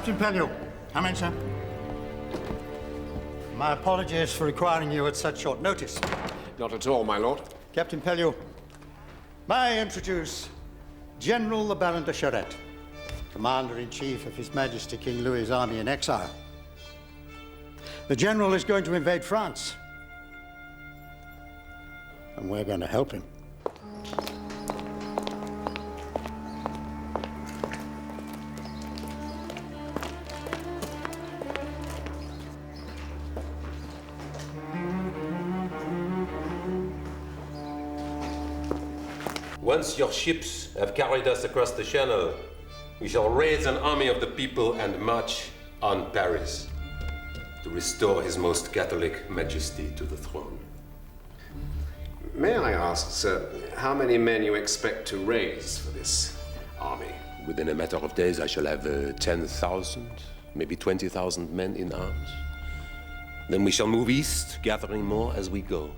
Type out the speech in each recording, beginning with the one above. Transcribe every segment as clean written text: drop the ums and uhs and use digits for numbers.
Captain Pellew, come in, sir. My apologies for requiring you at such short notice. Not at all, my lord. Captain Pellew, may I introduce General the Baron de Charette, Commander-in-Chief of His Majesty King Louis's army in exile. The General is going to invade France, and we're going to help him. Once your ships have carried us across the Channel, we shall raise an army of the people and march on Paris to restore His Most Catholic Majesty to the throne. May I ask, sir, how many men you expect to raise for this army? Within a matter of days, I shall have 10,000, maybe 20,000 men in arms. Then we shall move east, gathering more as we go.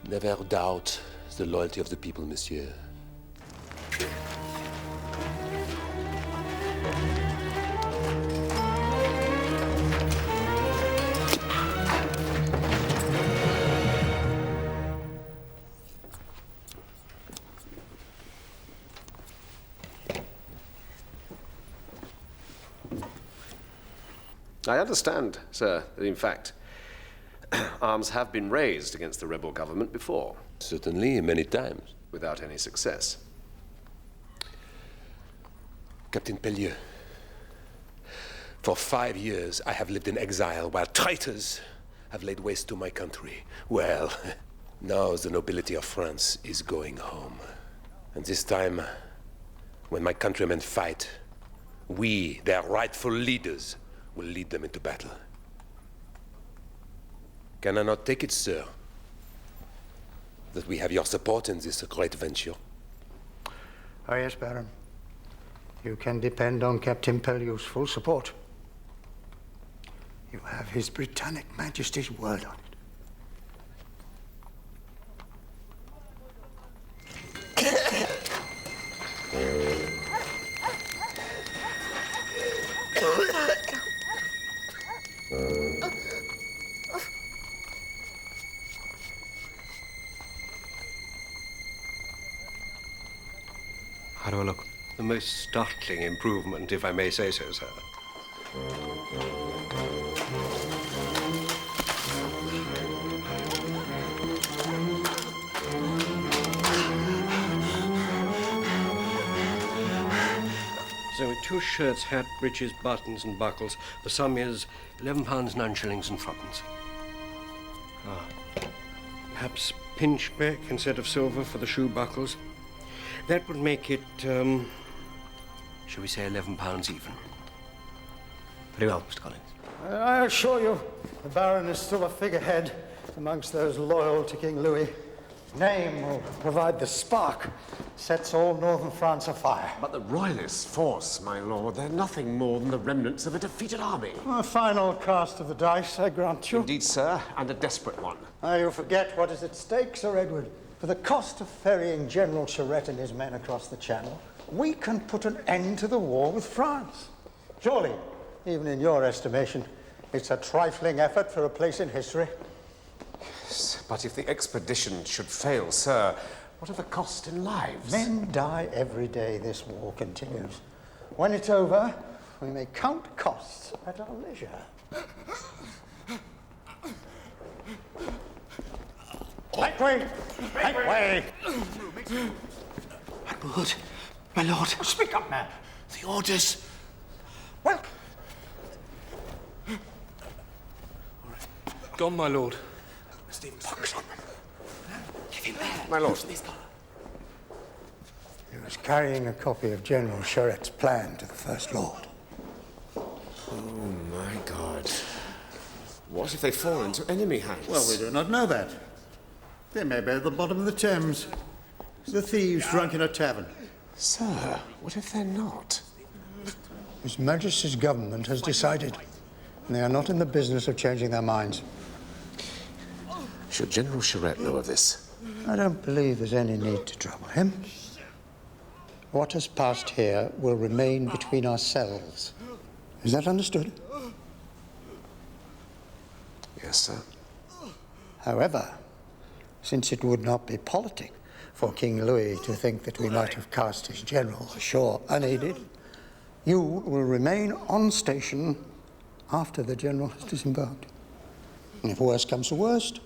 Never doubt the loyalty of the people, monsieur. I understand, sir, that in fact, arms have been raised against the rebel government before. Certainly, many times. Without any success. Captain Pellew, for 5 years I have lived in exile while traitors have laid waste to my country. Well, now the nobility of France is going home. And this time, when my countrymen fight, we, their rightful leaders, will lead them into battle. Can I not take it, sir, that we have your support in this great venture? Oh, yes, Baron. You can depend on Captain Pellew's full support. You have His Britannic Majesty's word on it. How do I look? The most startling improvement, if I may say so, sir. So with 2 shirts, hat, breeches, buttons and buckles, the sum is £11 9 shillings and 3pence. Ah, perhaps pinchbeck instead of silver for the shoe buckles. That would make it, shall we say £11 even? Very well, Mr. Collins. I assure you, the Baron is still a figurehead amongst those loyal to King Louis. His name will provide the spark that sets all northern France afire. But the Royalist force, my lord, they're nothing more than the remnants of a defeated army. A final cast of the dice, I grant you. Indeed, sir, and a desperate one. You forget what is at stake, Sir Edward. For the cost of ferrying General Charette and his men across the Channel, we can put an end to the war with France. Surely, even in your estimation, it's a trifling effort for a place in history. But if the expedition should fail, sir, what of the cost in lives? Men die every day this war continues. When it's over, we may count costs at our leisure. Make way! Make way! My lord, my lord. Speak up, man. The orders. Well, Gone, my lord. My lord. he was carrying a copy of General Charette's plan to the First Lord. Oh, my God. What if they fall into enemy hands? Well, we do not know that. They may be at the bottom of the Thames. The thieves drunk in a tavern. Sir, what if they're not? His Majesty's government has decided, and they are not in the business of changing their minds. Should General Charette know of this? I don't believe there's any need to trouble him. What has passed here will remain between ourselves. Is that understood? Yes, sir. However, since it would not be politic for King Louis to think that we might have cast his general ashore unaided, you will remain on station after the general has disembarked. And if worst comes to worst,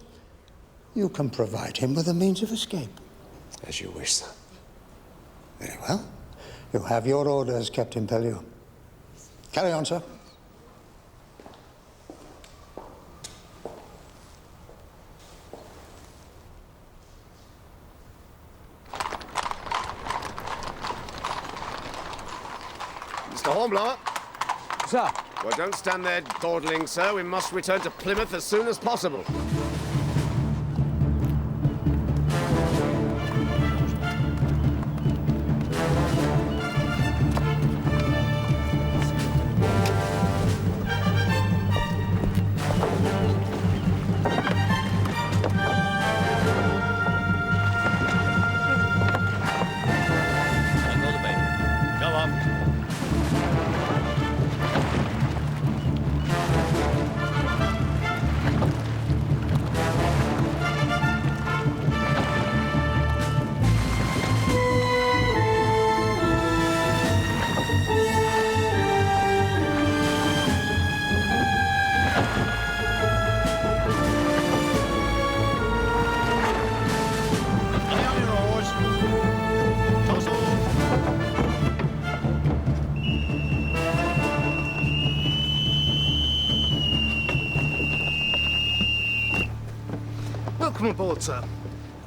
you can provide him with a means of escape. As you wish, sir. Very well. You have your orders, Captain Pellew. Carry on, sir. Mr. Hornblower? Sir. Well, don't stand there dawdling, sir. We must return to Plymouth as soon as possible. Welcome aboard, sir.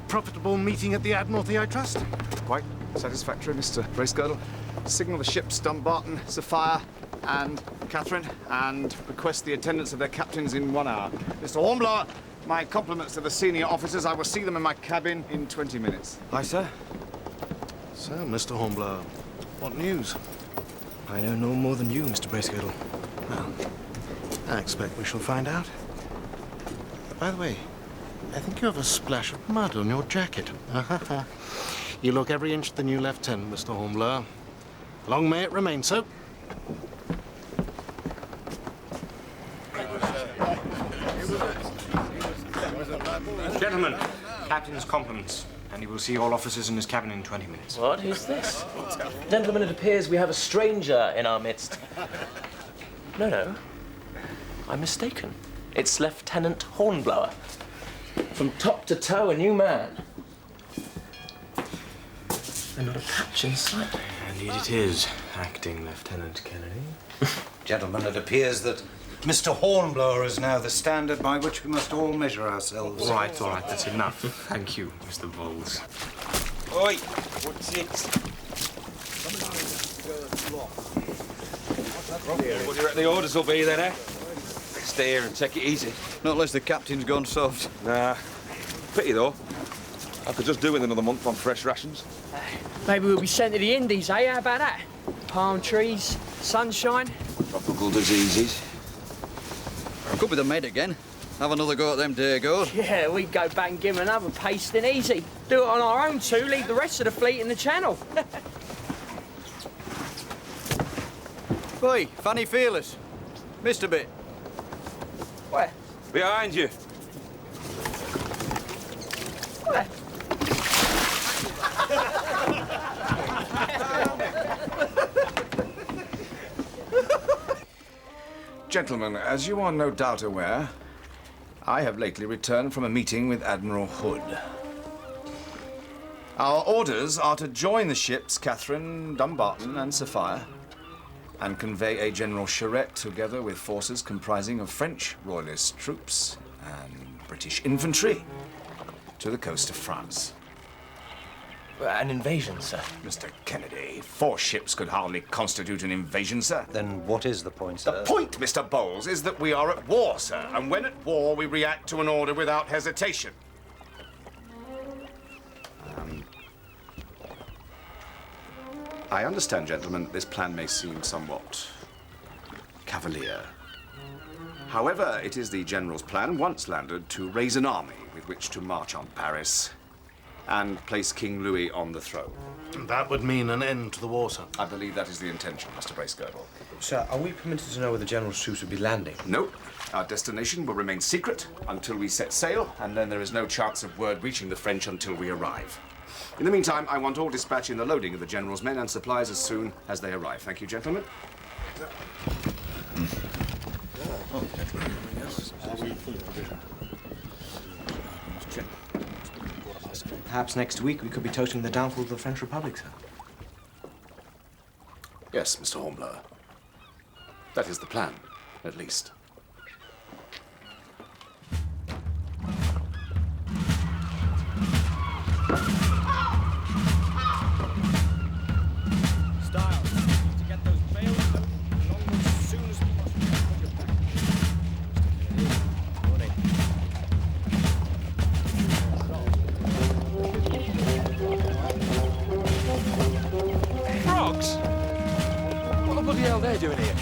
Profitable meeting at the Admiralty, I trust? Quite satisfactory, Mr. Bracegirdle. Signal the ships Dumbarton, Sapphire, and Catherine, and request the attendance of their captains in 1 hour. Mr. Hornblower, my compliments to the senior officers. I will see them in my cabin in 20 minutes. Aye, sir. So, Mr. Hornblower, what news? I know no more than you, Mr. Bracegirdle. Well, I expect we shall find out. By the way, I think you have a splash of mud on your jacket. You look every inch the new lieutenant, Mr. Hornblower. Long may it remain so. Gentlemen, Captain's compliments, and you will see all officers in his cabin in 20 minutes. What? Who's this? Gentlemen, it appears we have a stranger in our midst. No. I'm mistaken. It's Lieutenant Hornblower. From top to toe, a new man. And not a patch in sight. Indeed it is, Acting Lieutenant Kennedy. Gentlemen, it appears that Mr. Hornblower is now the standard by which we must all measure ourselves. All right, that's enough. Thank you, Mr. Bowles. Oi, what's it? What do you reckon the orders will be then, eh? Stay here and take it easy. Not unless the captain's gone soft. Nah. Pity, though. I could just do with another month on fresh rations. Maybe we'll be sent to the Indies, eh? How about that? Palm trees, sunshine. Tropical diseases. Could be the med again. Have another go at them Dagos. Yeah, we'd go back and give them another pasting easy. Do it on our own too, leave the rest of the fleet in the channel. Oi, funny feelers. Missed a bit. Where? Behind you. Where? Gentlemen, as you are no doubt aware, I have lately returned from a meeting with Admiral Hood. Our orders are to join the ships Catherine, Dumbarton, and Sophia, and convey a General Charette together with forces comprising of French royalist troops and British infantry to the coast of France. An invasion, sir. Mr. Kennedy, 4 ships could hardly constitute an invasion, sir. Then what is the point, sir? The point, Mr. Bowles, is that we are at war, sir. And when at war, we react to an order without hesitation. I understand, gentlemen, that this plan may seem somewhat cavalier. However, it is the General's plan, once landed, to raise an army with which to march on Paris and place King Louis on the throne. That would mean an end to the war, sir. I believe that is the intention, Mr. Bracegirdle. Sir, are we permitted to know where the General's troops will be landing? No. Our destination will remain secret until we set sail, and then there is no chance of word reaching the French until we arrive. In the meantime, I want all dispatch in the loading of the General's men and supplies as soon as they arrive. Thank you, gentlemen. Perhaps next week we could be toasting the downfall of the French Republic, sir. Yes, Mr. Hornblower. That is the plan, at least. Frogs? What the bloody hell are they doing here?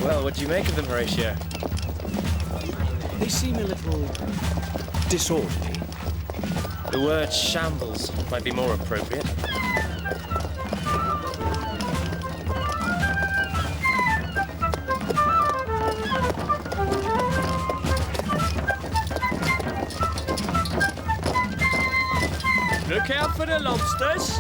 Well, what do you make of them, Horatio? They seem a little disorderly. The word shambles might be more appropriate. Look out for the lobsters.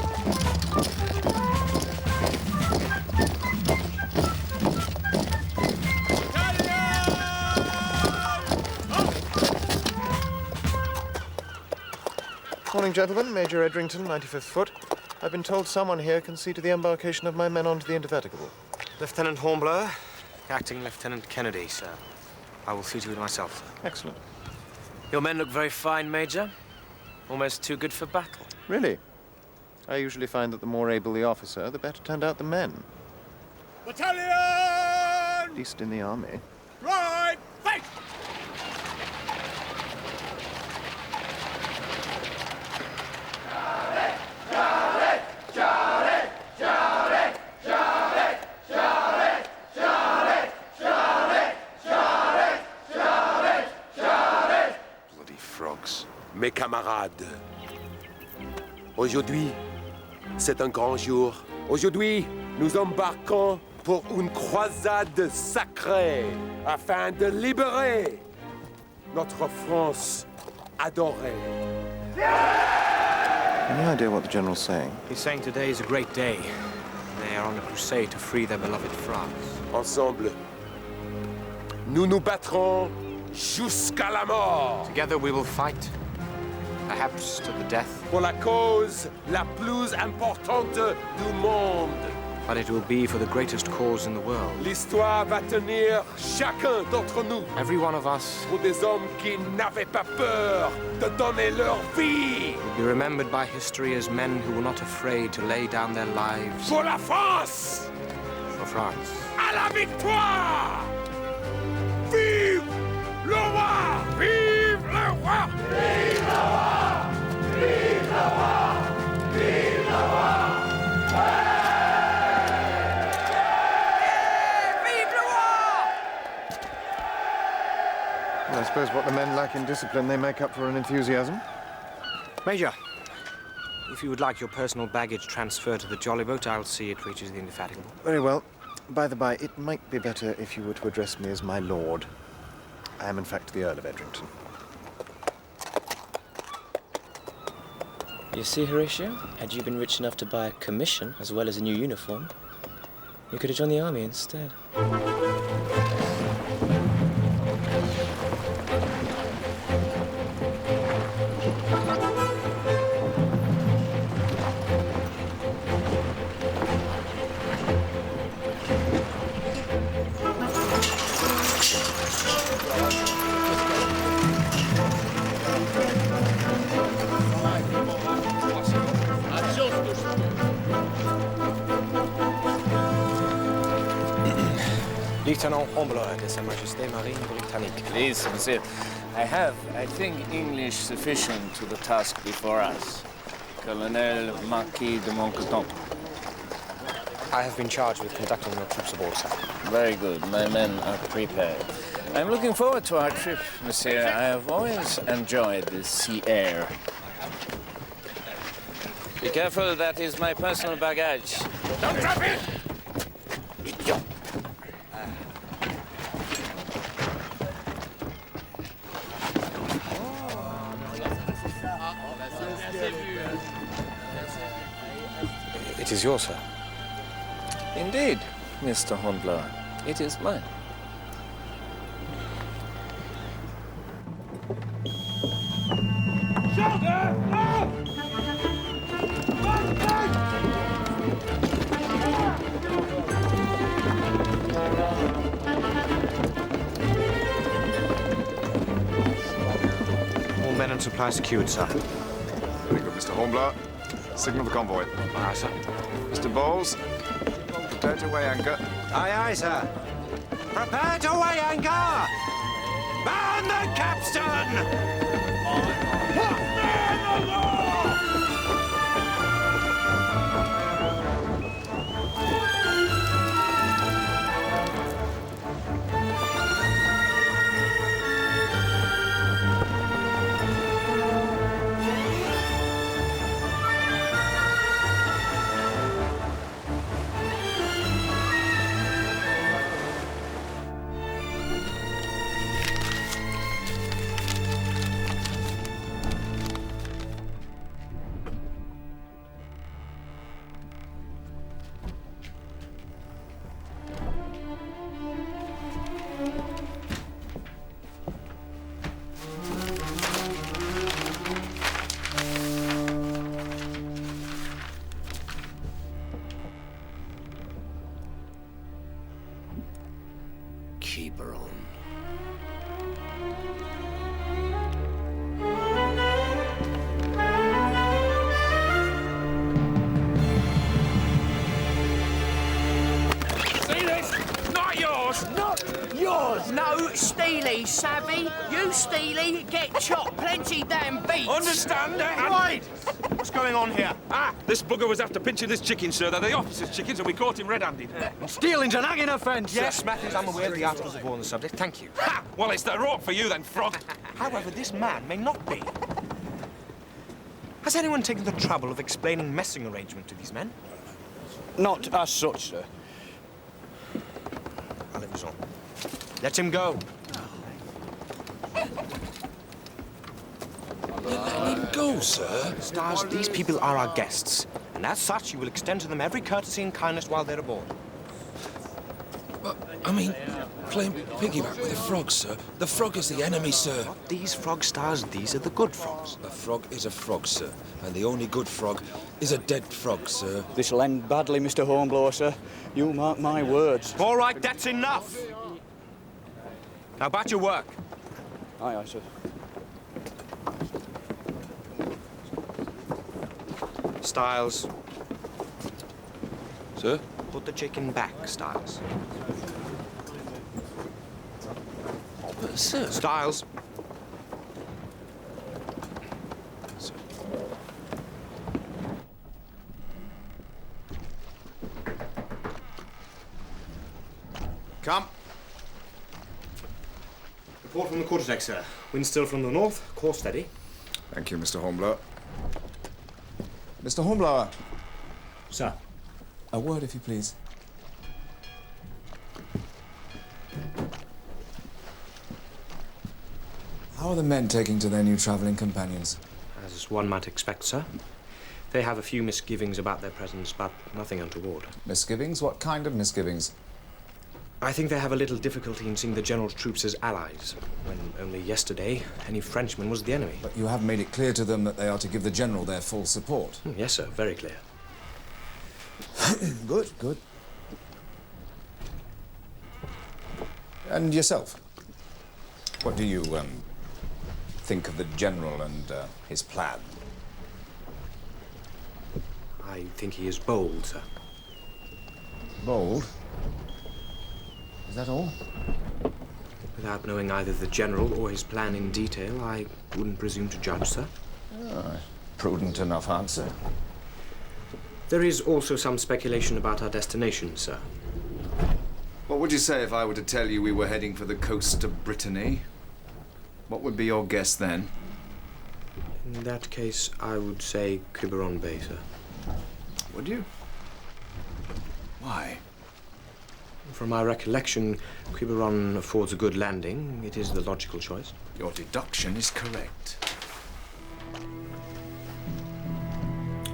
Morning, gentlemen. Major Edrington, 95th Foot. I've been told someone here can see to the embarkation of my men onto the Indefatigable. Lieutenant Hornblower, Acting Lieutenant Kennedy, sir. I will see to it myself, sir. Excellent. Your men look very fine, Major. Almost too good for battle. Really? I usually find that the more able the officer, the better turned out the men. Battalion! At least in the army. Right! Fight! Bloody frogs. Mes camarades, aujourd'hui, c'est un grand jour. Aujourd'hui, nous embarquons pour une croisade sacrée afin de libérer notre France adorée. Any idea what the General's saying? He's saying today is a great day. They are on a crusade to free their beloved France. Ensemble, nous nous battrons jusqu'à la mort. Together we will fight, perhaps to the death. Pour la cause la plus importante du monde. But it will be for the greatest cause in the world. L'histoire va tenir chacun d'entre nous Every one of us pour des hommes qui n'avaient pas peur de donner leur vie. will be remembered by history as men who were not afraid to lay down their lives Pour la France! for France. À la victoire! Vive le roi! Vive le roi! Vive le roi! Vive le roi! Vive le roi! I suppose what the men lack in discipline, they make up for in enthusiasm. Major, if you would like your personal baggage transferred to the jolly boat, I'll see it reaches the Indefatigable. Very well. By the by, it might be better if you were to address me as my lord. I am, in fact, the Earl of Edrington. You see, Horatio, had you been rich enough to buy a commission as well as a new uniform, you could have joined the army instead. Lieutenant Hornblower de Sa Majesté Marine Britannique. Please, monsieur. I have, I think, English sufficient to the task before us. Colonel Marquis de Montcouton. I have been charged with conducting your troops aboard, sir. Very good. My men are prepared. I'm looking forward to our trip, monsieur. I have always enjoyed the sea air. Be careful, that is my personal baggage. Don't drop it! It is yours, sir. Indeed, Mr. Hornblower. It is mine. Shoulder! Up! All men and supplies secured, sir. Very good, Mr. Hornblower. Signal the convoy. Aye, sir. Mr. Bowles, prepare to weigh anchor. Aye, aye, sir. Prepare to weigh anchor! Man the capstan! Keep her on. See this? Not yours! Not yours! No, Steely, savvy? You, Steely, get chopped plenty damn beats. Understand it? Right! What's going on here? Ah, this bugger was after pinching this chicken, sir. They're the officer's chickens, and we caught him red-handed. Stealing's an hanging offence. Yes, Matthews, I'm aware of the articles of war on the subject. Thank you. Ha! Well, it's the rope for you then, frog. However, this man may not be. Has anyone taken the trouble of explaining messing arrangement to these men? Not as such, sir. I'll leave this on. Let him go. Let him go, sir. Stars, these people are our guests. And as such, you will extend to them every courtesy and kindness while they're aboard. I mean, playing piggyback with a frog, sir. The frog is the enemy, sir. Not these frog stars, these are the good frogs. A frog is a frog, sir. And the only good frog is a dead frog, sir. This'll end badly, Mr. Hornblower, sir. You mark my words. All right, that's enough. Now, about your work. Aye, aye, sir. Styles. Sir? Put the chicken back, Styles. But, sir... Styles. Sir. Come. Report from the quarterdeck, sir. Wind still from the north, course steady. Thank you, Mr. Hornblower. Mr. Hornblower. Sir. A word, if you please. How are the men taking to their new travelling companions? As one might expect, sir. They have a few misgivings about their presence, but nothing untoward. Misgivings? What kind of misgivings? I think they have a little difficulty in seeing the General's troops as allies, when only yesterday any Frenchman was the enemy. But you have made it clear to them that they are to give the General their full support. Yes, sir, very clear. Good, good. And yourself? What do you, think of the General and his plan? I think he is bold, sir. Bold? Is that all? Without knowing either the General or his plan in detail, I wouldn't presume to judge, sir. Oh, prudent enough answer. There is also some speculation about our destination, sir. What would you say if I were to tell you we were heading for the coast of Brittany? What would be your guess then? In that case, I would say Quiberon Bay, sir. Would you? Why? From my recollection, Quiberon affords a good landing. It is the logical choice. Your deduction is correct.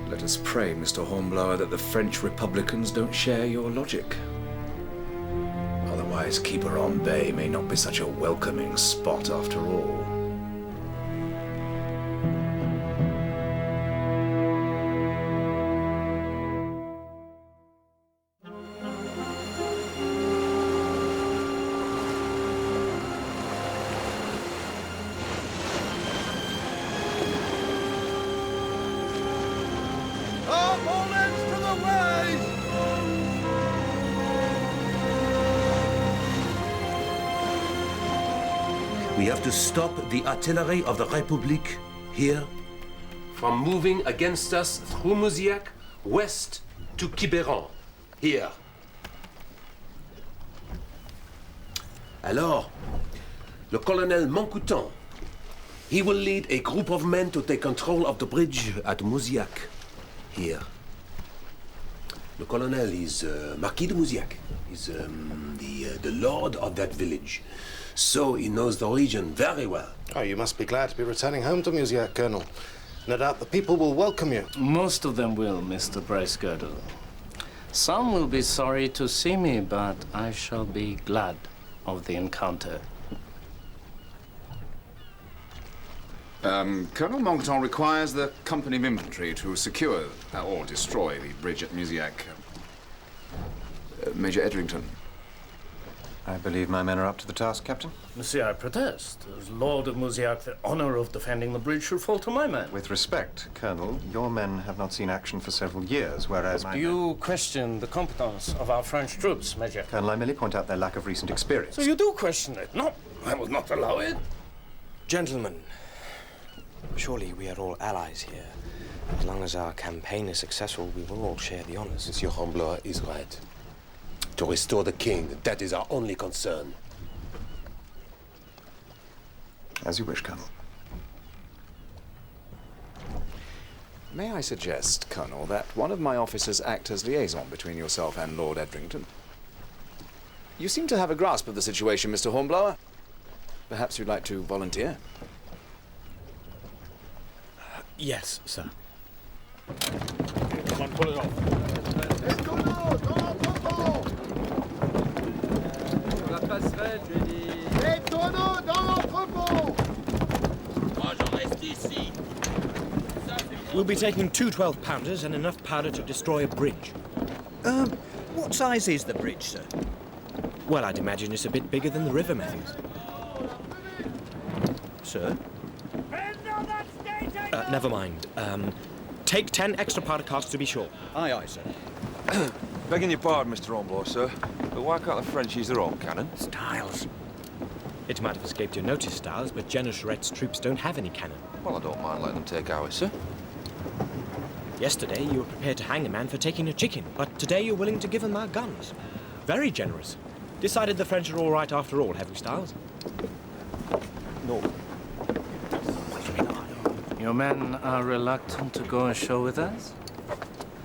Let us pray, Mr. Hornblower, that the French Republicans don't share your logic. Otherwise, Quiberon Bay may not be such a welcoming spot after all. We have to stop the artillery of the Republic here from moving against us through Mouziac, west to Quiberon, here. Alors, le colonel Moncouton, he will lead a group of men to take control of the bridge at Mouziac, here. Le colonel is Marquis de Mouziac. He's the lord of that village. So he knows the region very well. Oh, you must be glad to be returning home to Mouziac, Colonel. No doubt the people will welcome you. Most of them will, Mr. Bracegirdle. Some will be sorry to see me, but I shall be glad of the encounter. Colonel Moncton requires the company of infantry to secure or destroy the bridge at Mouziac. Major Edrington. I believe my men are up to the task, Captain. Monsieur, I protest. As Lord of Mouziac, the honor of defending the bridge should fall to my men. With respect, Colonel, your men have not seen action for several years, whereas Do you question the competence of our French troops, Major? Colonel, I merely point out their lack of recent experience. So you do question it? No, I will not allow it. Gentlemen, surely we are all allies here. As long as our campaign is successful, we will all share the honors. Monsieur Hornblower is right. To restore the king, that is our only concern. As you wish, Colonel. May I suggest, Colonel, that one of my officers act as liaison between yourself and Lord Edrington? You seem to have a grasp of the situation, Mr. Hornblower. Perhaps you'd like to volunteer? Yes, sir. Come on, pull it off. Les tonneaux dans l'entrepôt! Moi, je reste ici. We'll be taking 2 12-pounders and enough powder to destroy a bridge. What size is the bridge, sir? Well, I'd imagine it's a bit bigger than the river, Matthews. Sir? Never mind. Take 10 extra powder casks to be sure. Aye, aye, sir. Begging your pardon, Mr. Hornblower, sir, but why can't the French use their own cannon? Styles. It might have escaped your notice, Styles, but General Charette's troops don't have any cannon. Well, I don't mind letting them take ours, sir. Yesterday, you were prepared to hang a man for taking a chicken, but today you're willing to give him our guns. Very generous. Decided the French are all right after all, have we, Styles? No. Your men are reluctant to go ashore with us?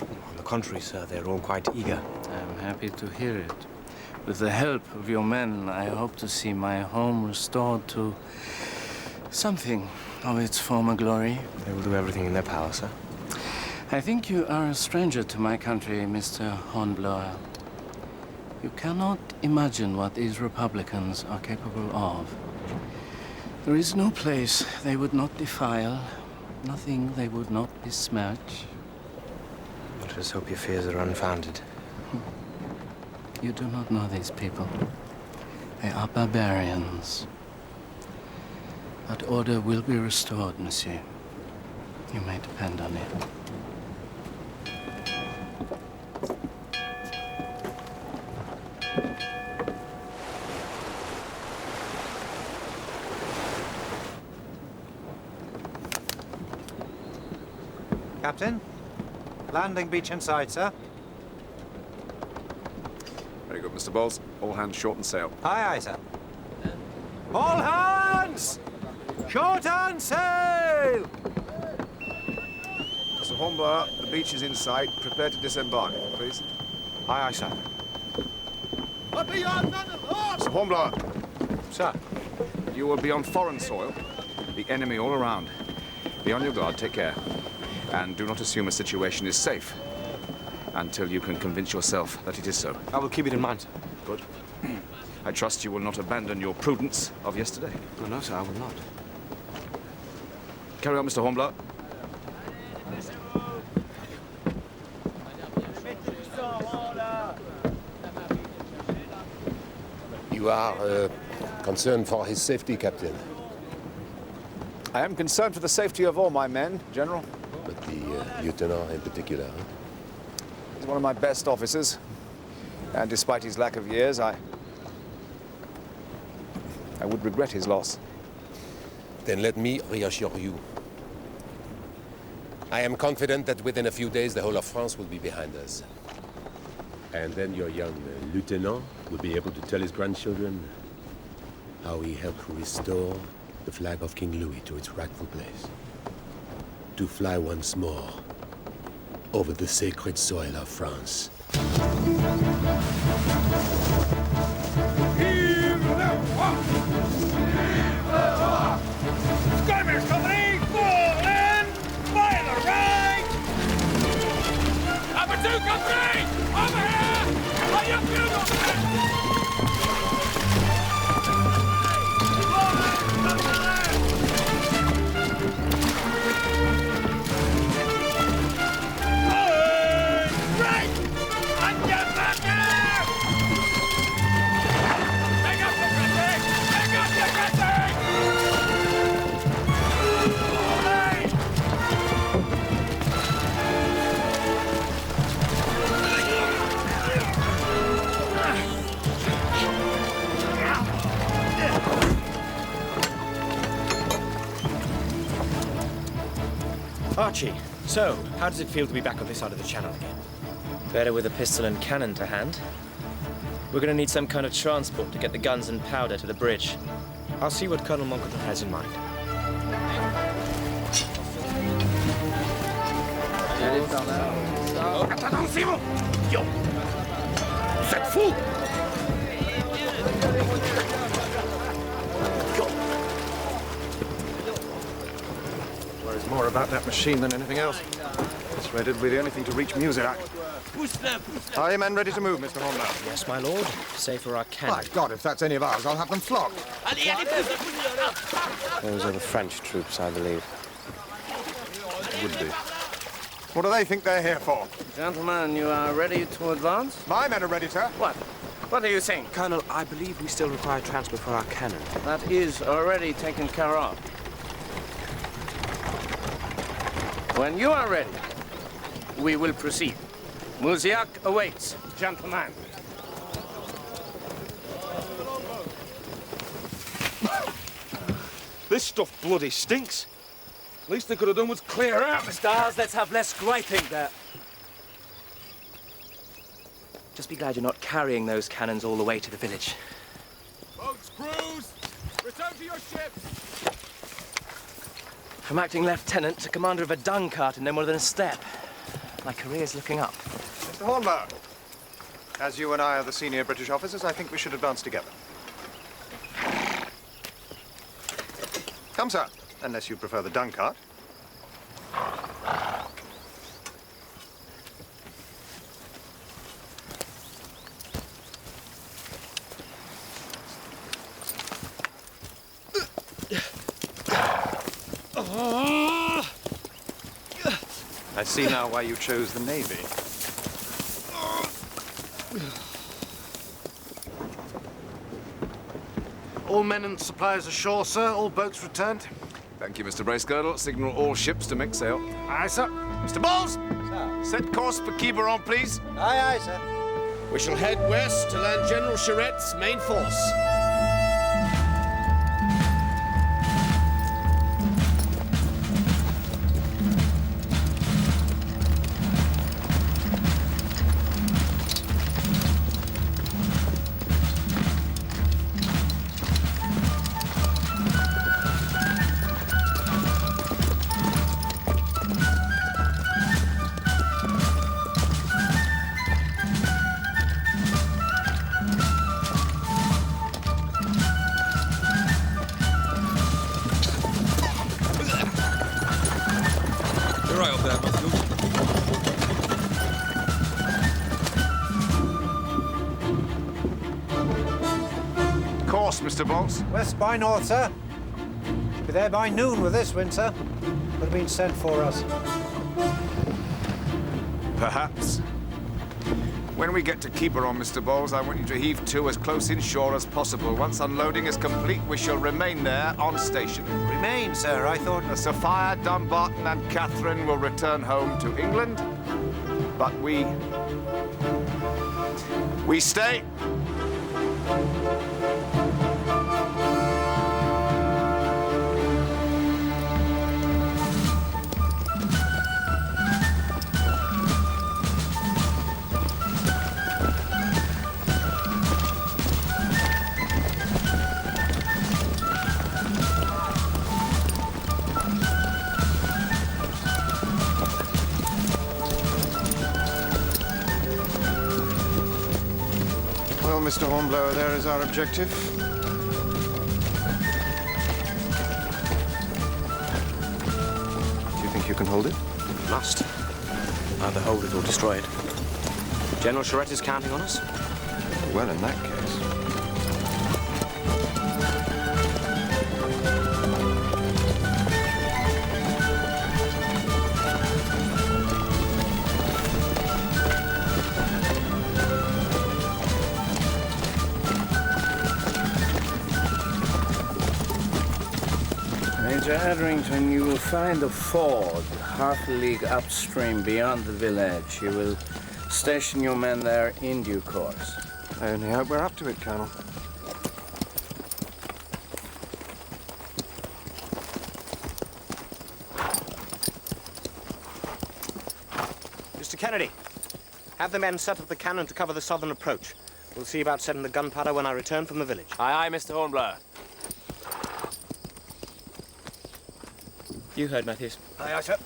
On the contrary, sir, they're all quite eager. I'm happy to hear it. With the help of your men, I hope to see my home restored to something of its former glory. They will do everything in their power, sir. I think you are a stranger to my country, Mr. Hornblower. You cannot imagine what these Republicans are capable of. There is no place they would not defile, nothing they would not besmirch. Let us hope your fears are unfounded. You do not know these people. They are barbarians. But order will be restored, monsieur. You may depend on it. Captain, landing beach in sight, sir. Very good, Mr. Bowles. All hands shorten sail. Aye, aye, sir. All hands! Shorten sail! Mr. Hornblower, the beach is in sight. Prepare to disembark, please. Aye, aye, sir. Mr. Hornblower. Sir. You will be on foreign soil. The enemy all around. Be on your guard, take care. And do not assume a situation is safe until you can convince yourself that it is so. I will keep it in mind, sir. Good. I trust you will not abandon your prudence of yesterday. Oh, no, sir, I will not. Carry on, Mr. Hornblower. You are concerned for his safety, Captain. I am concerned for the safety of all my men, General. But the lieutenant in particular, huh? He's one of my best officers. And despite his lack of years, I would regret his loss. Then let me reassure you. I am confident that within a few days the whole of France will be behind us. And then your young lieutenant will be able to tell his grandchildren how he helped restore the flag of King Louis to its rightful place. To fly once more over the sacred soil of France. Skirmish company, full in, by the right! Number 2 company, over here! Are you Archie, so, how does it feel to be back on this side of the channel again? Better with a pistol and cannon to hand. We're gonna need some kind of transport to get the guns and powder to the bridge. I'll see what Colonel Monckton has in mind. Yo! Vous êtes fous! Worries more about that machine than anything else. It's ready to be the only thing to reach Musac. Are your men ready to move, Mr. Hornblower? Yes, my lord. Save for our cannon. My God, if that's any of ours, I'll have them flogged. Those are the French troops, I believe. Would be. What do they think they're here for? Gentlemen, you are ready to advance? My men are ready, sir. What? What are you saying? Colonel, I believe we still require transport for our cannon. That is already taken care of. When you are ready, we will proceed. Muziak awaits, gentlemen. This stuff bloody stinks. Least they could have done was clear out. Stars, let's have less griping there. Just be glad you're not carrying those cannons all the way to the village. Boats, crews, Return to your ships! From acting lieutenant to commander of a dung cart in no more than a step. My career's looking up. Mr. Hornblower, as you and I are the senior British officers, I think we should advance together. Come, sir, unless you prefer the dung cart. I see now why you chose the Navy. All men and supplies ashore, sir. All boats returned. Thank you, Mr. Bracegirdle. Signal all ships to make sail. Aye, sir. Mr. Bowles! Sir. Set course for Quiberon, please. Aye, aye, sir. We shall head west to land General Charette's main force. You're right up there, Matthew. Course, Mr. Bowles. West by north, sir. Be there by noon with this wind, sir. Would have been sent for us. Perhaps. When we get to Quiberon, Mr. Bowles, I want you to heave to as close inshore as possible. Once unloading is complete, we shall remain there on station. Remain, sir. I thought... The Sophia, Dumbarton, and Catherine will return home to England, but we stay. Well, Mr. Hornblower, there is our objective. Do you think you can hold it? Must. Either hold it or destroy it. General Charette is counting on us? Well, in that case... Major Edrington, you will find a ford half a league upstream beyond the village. You will station your men there in due course. I only hope we're up to it, Colonel. Mr. Kennedy, have the men set up the cannon to cover the southern approach. We'll see about setting the gunpowder when I return from the village. Aye, aye, Mr. Hornblower. You heard, Matthews. Aye, aye, sir.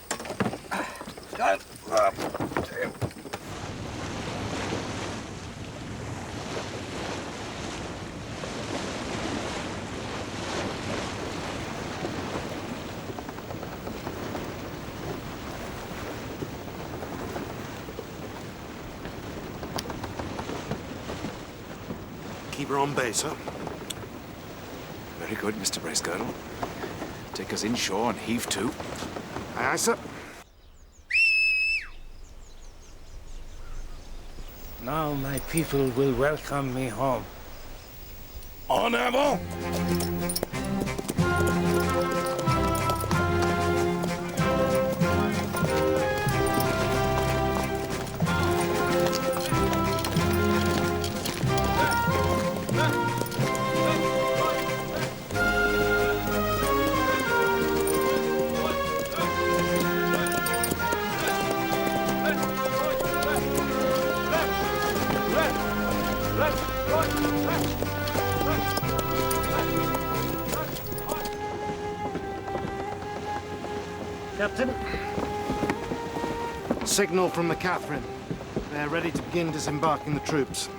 Keep her on bay, sir. Very good, Mr. Bracegirdle. Take us inshore and heave to. Aye, aye, sir. Now my people will welcome me home. En avant! Captain. Signal from the Catherine. They're ready to begin disembarking the troops.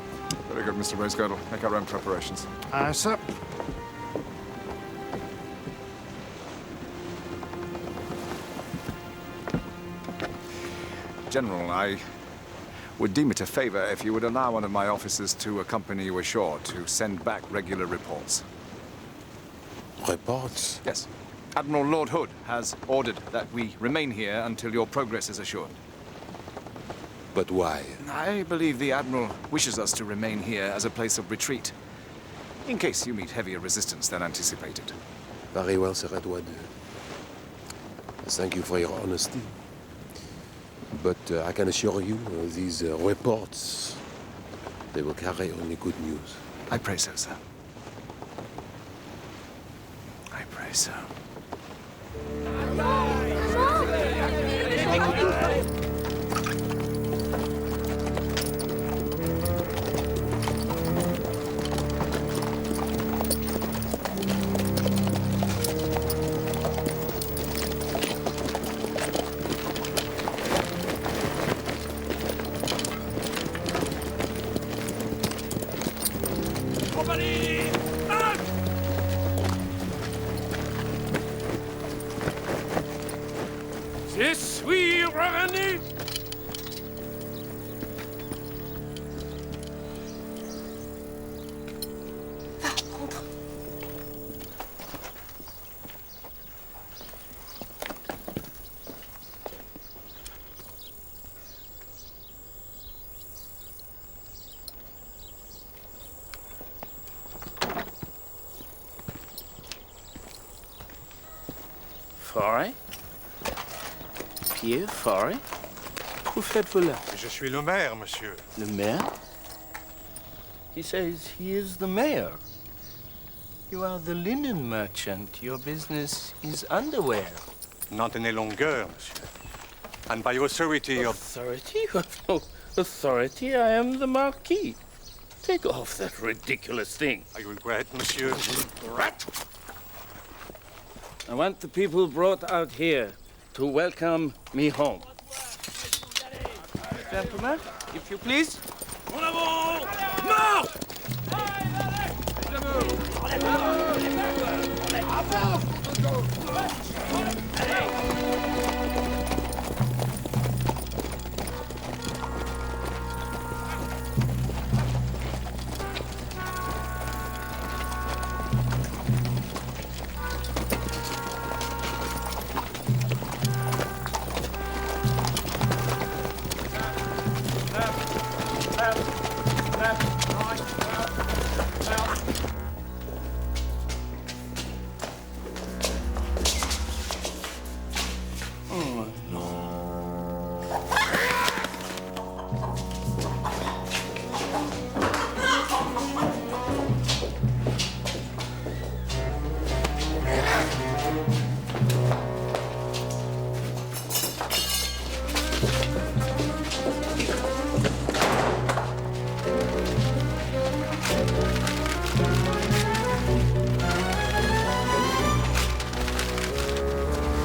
Very good, Mr. Bracegirdle. Make our own preparations. Aye, sir. General, I would deem it a favor if you would allow one of my officers to accompany you ashore to send back regular reports. Reports? Yes. Admiral Lord Hood has ordered that we remain here until your progress is assured. But why? I believe the Admiral wishes us to remain here as a place of retreat, in case you meet heavier resistance than anticipated. Very well, Sir Edward. Thank you for your honesty. But I can assure you, these reports, they will carry only good news. I pray so, sir. I pray so. Je suis revenu. Forêt? Pierre Forêt? Que faites-vous là? Je suis le maire, monsieur. Le maire? He says he is the mayor. You are the linen merchant. Your business is underwear. Not any longer, monsieur. And by authority of... Authority? You have no authority. I am the Marquis. Take off that ridiculous thing. I regret, monsieur. Rat! I want the people brought out here to welcome me home. Gentlemen, if you please. En avant! Marche!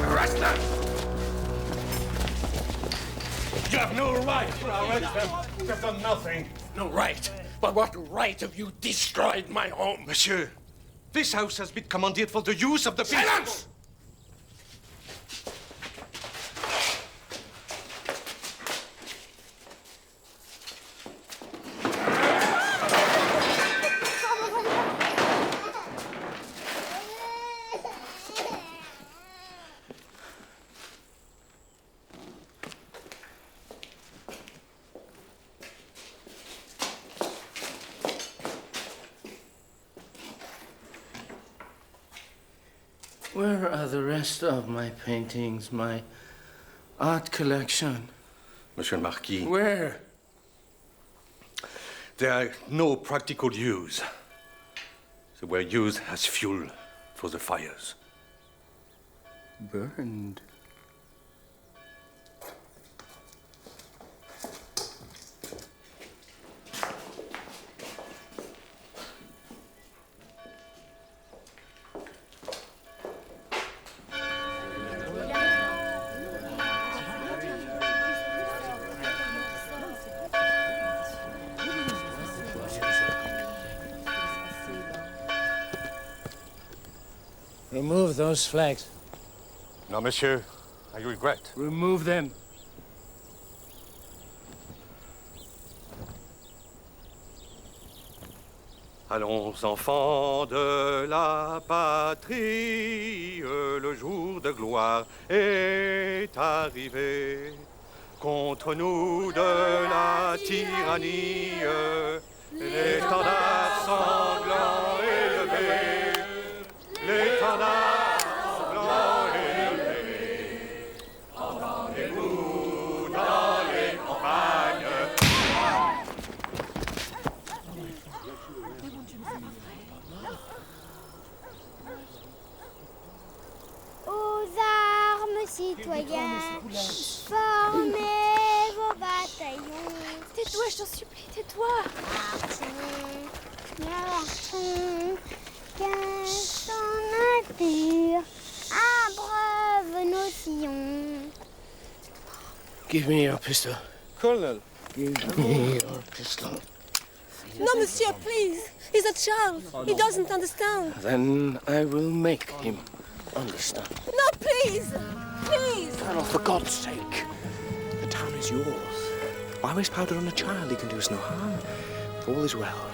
Arrest them! You have no right to arrest them. You have done nothing. No right? By what right have you destroyed my home? Monsieur, this house has been commandeered for the use of the people. Silence! Where are the rest of my paintings, my art collection? Monsieur le Marquis. Where? They are no practical use. They were used as fuel for the fires. Burned. Remove those flags. No, monsieur. I regret. Remove them. Allons, enfants de la patrie, le jour de gloire est arrivé. Contre nous de la tyrannie, l'étendard sanglant élevé, l'étendard sanglant élevé. Entendez-vous dans les campagnes. Aux armes, citoyens, formez vos bataillons. Tais-toi, je t'en supplie, tais-toi. Marchons, qu'un son nature abreuve nos sillons. Give me your pistol. Colonel. Give me your pistol. No, monsieur, please. He's a child. He doesn't understand. Then I will make him understand. No, please. Please. Colonel, for God's sake. The town is yours. Why waste powder on a child? He can do us no harm. All is well.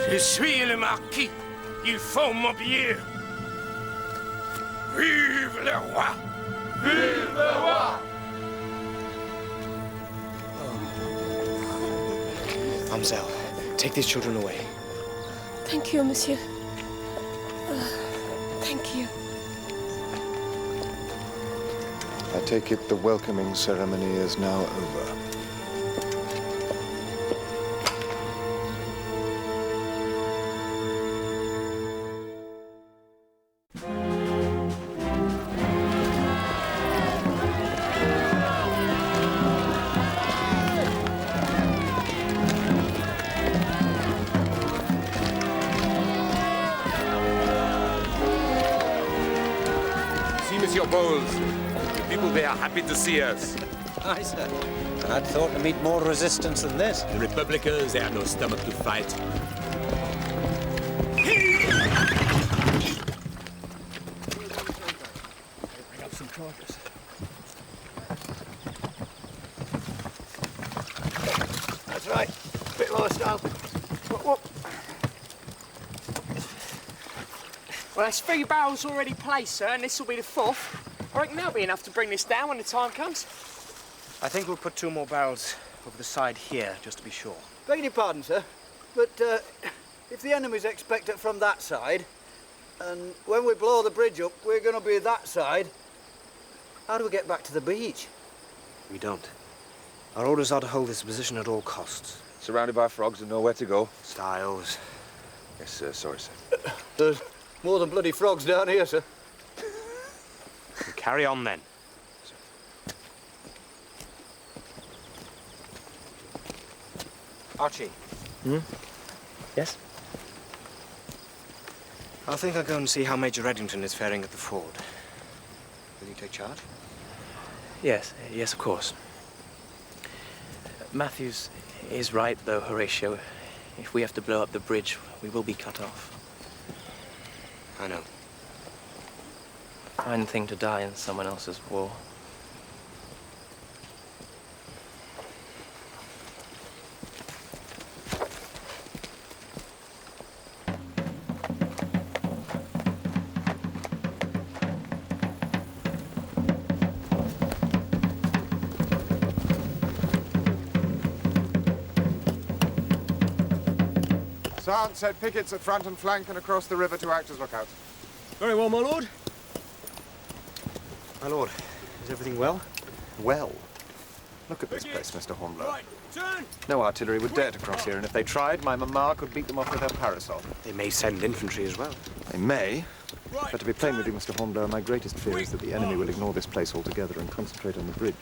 Je suis le marquis. Il faut m'obéir. Vive le roi! Vive le roi! Mademoiselle, take these children away. Thank you, monsieur. Thank you. I take it the welcoming ceremony is now over. Monsieur Bowles. The people there are happy to see us. Aye, sir. I'd thought to meet more resistance than this. The Republicans, they have no stomach to fight. Bring up some charges. That's right. Bit lower style. Whoop, whoop. Well, there's 3 barrels already placed, sir, and this will be the 4th. I reckon that'll be enough to bring this down when the time comes. I think we'll put 2 more barrels over the side here, just to be sure. Begging your pardon, sir, but if the enemies expect it from that side, and when we blow the bridge up, we're going to be that side, how do we get back to the beach? We don't. Our orders are to hold this position at all costs. Surrounded by frogs and nowhere to go. Styles. Yes, sir. Sorry, sir. There's more than bloody frogs down here, sir. We'll carry on then. Archie. Yes? I think I'll go and see how Major Eddington is faring at the ford. Will you take charge? Yes, yes, of course. Matthews is right, though, Horatio. If we have to blow up the bridge, we will be cut off. I know. Fine thing to die in someone else's war. Sergeant set pickets at front and flank and across the river to act as lookouts. Very well, my lord. My lord, is everything well? Well. Look at this place, Mr. Hornblower. Right, turn! No artillery would dare to cross here, and if they tried, my mamma could beat them off with her parasol. They may send infantry as well. They may. But to be plain with you, Mr. Hornblower, my greatest fear is that the enemy will ignore this place altogether and concentrate on the bridge.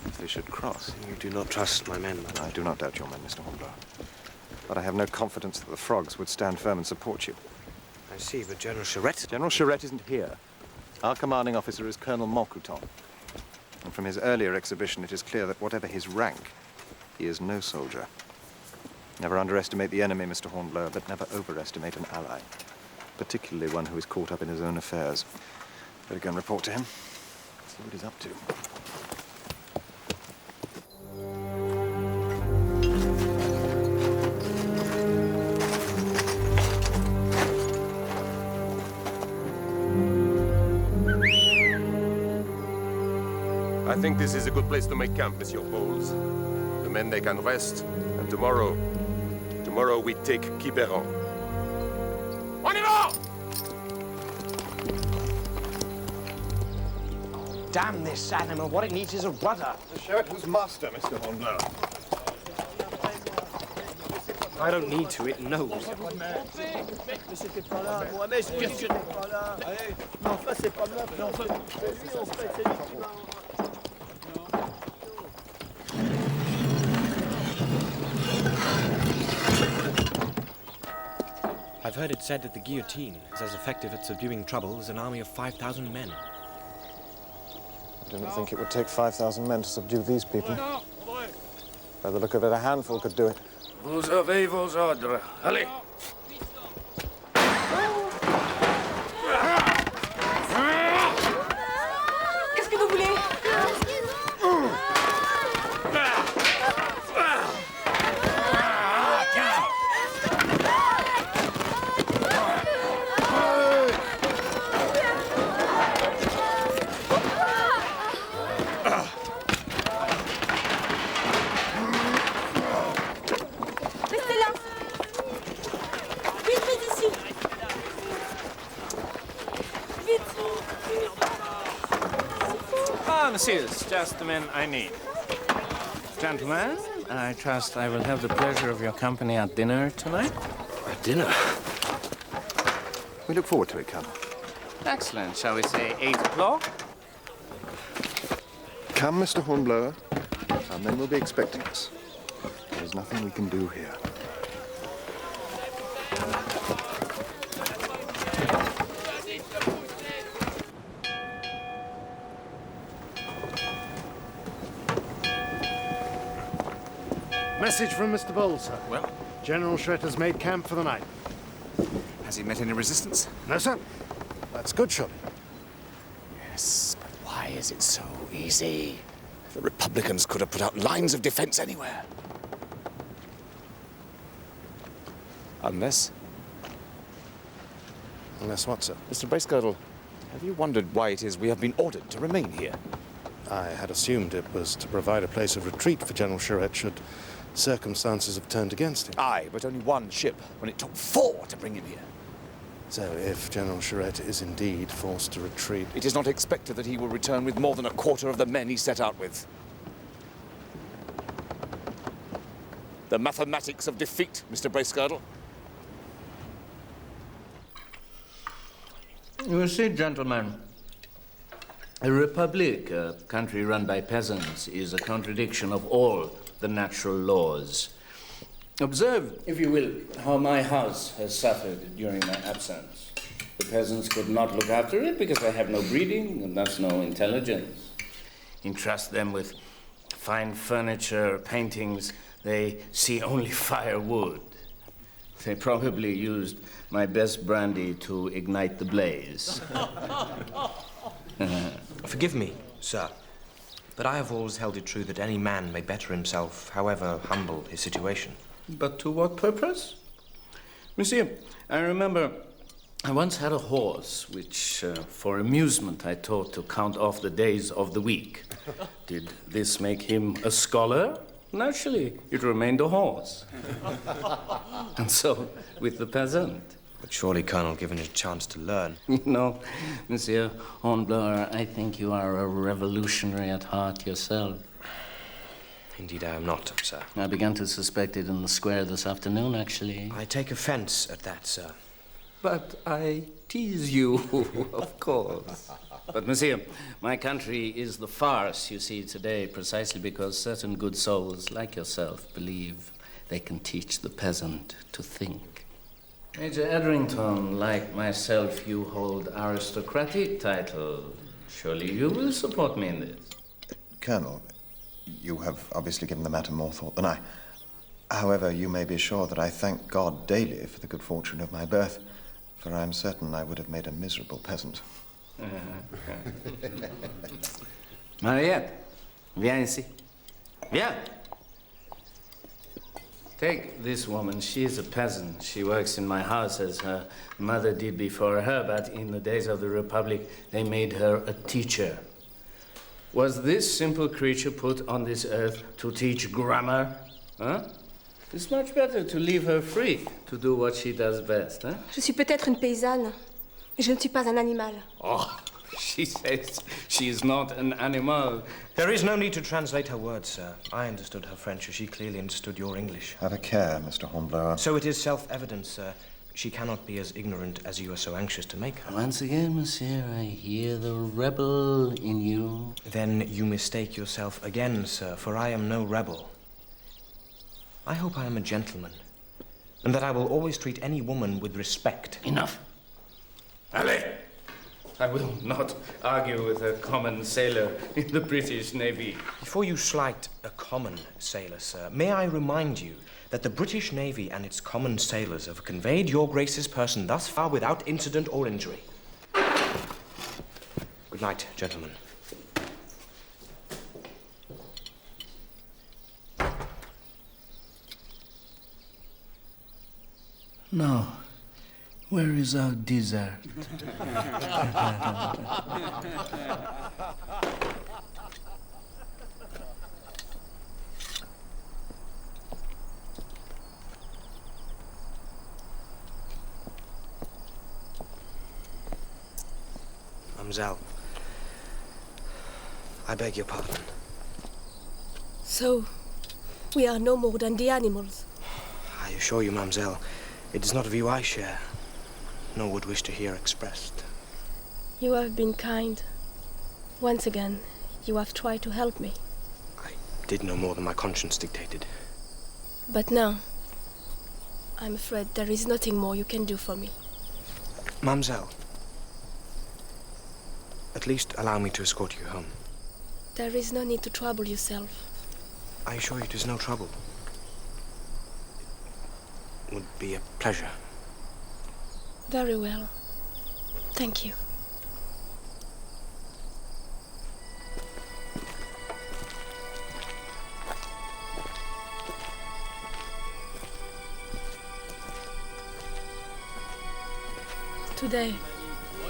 If they should cross. You do not trust my men, I do not doubt your men, Mr. Hornblower. But I have no confidence that the frogs would stand firm and support you. I see, but General Charette... General Charette isn't here. Our commanding officer is Colonel Montcouton. And from his earlier exhibition, it is clear that whatever his rank, he is no soldier. Never underestimate the enemy, Mr. Hornblower, but never overestimate an ally, particularly one who is caught up in his own affairs. Better go and report to him, see what he's up to. I think this is a good place to make camp, Monsieur Bowles. The men, they can rest, and tomorrow we take Quiberon. On y va! Damn this animal. What it needs is a rudder. To show it who's master, Mr. Hornblower. I don't need to, it knows. I've heard it said that the guillotine is as effective at subduing trouble as an army of 5,000 men. I didn't think it would take 5,000 men to subdue these people. By the look of it, a handful could do it. Vous avez vos ordres. Allez. Qu'est-ce que vous voulez? Restez là. Vite, vite ici. Vite. Ah, messieurs, just the men I need. Gentlemen, I trust I will have the pleasure of your company at dinner tonight. At dinner? We look forward to it, Colonel. Excellent. Shall we say 8 o'clock? Come, Mr. Hornblower. Our men will be expecting us. There's nothing we can do here. Message from Mr. Bowles, sir. Well? General Shredder's made camp for the night. Has he met any resistance? No, sir. That's good, surely. Yes, but why is it so easy? The Republicans could have put out lines of defense anywhere. Unless... Unless what, sir? Mr. Bracegirdle, have you wondered why it is we have been ordered to remain here? I had assumed it was to provide a place of retreat for General Charette should circumstances have turned against him. Aye, but only one ship, when it took 4 to bring him here. So if General Charette is indeed forced to retreat... It is not expected that he will return with more than a quarter of the men he set out with. The mathematics of defeat, Mr. Bracegirdle. You see, gentlemen, a republic, a country run by peasants, is a contradiction of all the natural laws. Observe, if you will, how my house has suffered during my absence. The peasants could not look after it because they have no breeding and thus no intelligence. Entrust them with fine furniture, paintings, they see only firewood. They probably used my best brandy to ignite the blaze. Forgive me, sir, but I have always held it true that any man may better himself, however humble his situation. But to what purpose? Monsieur, I remember I once had a horse which, for amusement, I taught to count off the days of the week. Did this make him a scholar? Naturally, it remained a horse. And so, with the peasant. But surely, Colonel, given a chance to learn. No, Monsieur Hornblower, I think you are a revolutionary at heart yourself. Indeed, I am not, sir. I began to suspect it in the square this afternoon, actually. I take offense at that, sir. But I tease you, of course. But, Monsieur, my country is the farce you see today precisely because certain good souls like yourself believe they can teach the peasant to think. Major Edrington, like myself, you hold aristocratic title. Surely you will support me in this. Colonel, you have obviously given the matter more thought than I. However, you may be sure that I thank God daily for the good fortune of my birth, for I am certain I would have made a miserable peasant. Mariette, viens ici. Viens. Take this woman. She is a peasant. She works in my house as her mother did before her, but in the days of the Republic, they made her a teacher. Was this simple creature put on this earth to teach grammar? Huh? It's much better to leave her free to do what she does best, huh? Je suis peut-être une paysanne, mais je ne suis pas un animal. Oh, she says she is not an animal. There is no need to translate her words, sir. I understood her French as she clearly understood your English. Have a care, Mr. Hornblower. So it is self-evident, sir. She cannot be as ignorant as you are so anxious to make her. Once again, monsieur, I hear the rebel in you. Then you mistake yourself again, sir, for I am no rebel. I hope I am a gentleman, and that I will always treat any woman with respect. Enough. Allez! I will not argue with a common sailor in the British Navy. Before you slight a common sailor, sir, may I remind you that the British Navy and its common sailors have conveyed your Grace's person thus far without incident or injury. Good night, gentlemen. Now, where is our dessert? Mademoiselle, I beg your pardon. So, we are no more than the animals. I assure you, mademoiselle, it is not a view I share, nor would wish to hear expressed. You have been kind. Once again, you have tried to help me. I did no more than my conscience dictated. But now, I'm afraid there is nothing more you can do for me. Mademoiselle, at least allow me to escort you home. There is no need to trouble yourself. I assure you it is no trouble. It would be a pleasure. Very well. Thank you. Today,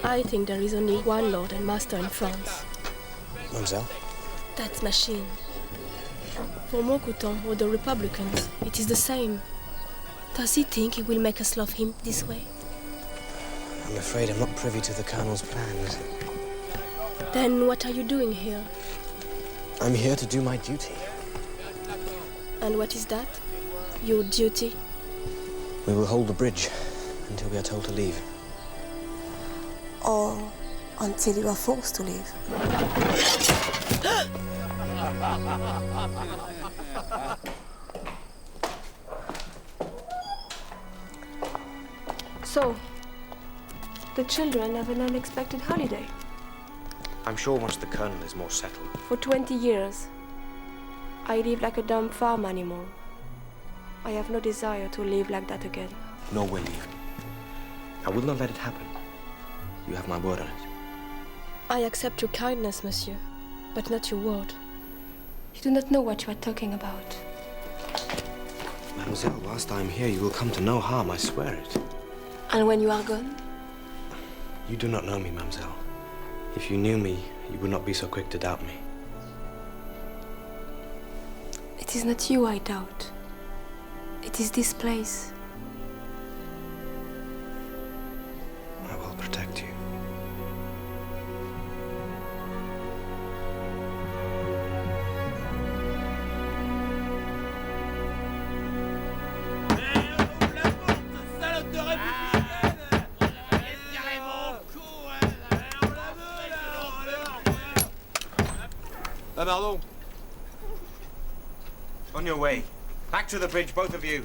I think there is only one lord and master in France. Mademoiselle? That's machine. For Montcouton or the Republicans, it is the same. Does he think he will make us love him this way? I'm afraid I'm not privy to the Colonel's plans. Then what are you doing here? I'm here to do my duty. And what is that? Your duty? We will hold the bridge until we are told to leave. Or until you are forced to leave. So, the children have an unexpected holiday. I'm sure once the Colonel is more settled. For 20 years, I live like a dumb farm animal. I have no desire to live like that again. Nor will you. I will not let it happen. You have my word on it. I accept your kindness, monsieur, but not your word. You do not know what you are talking about. Mademoiselle, whilst I am here, you will come to no harm, I swear it. And when you are gone? You do not know me, mademoiselle. If you knew me, you would not be so quick to doubt me. It is not you I doubt. It is this place. I will protect you. Pardon. On your way. Back to the bridge, both of you.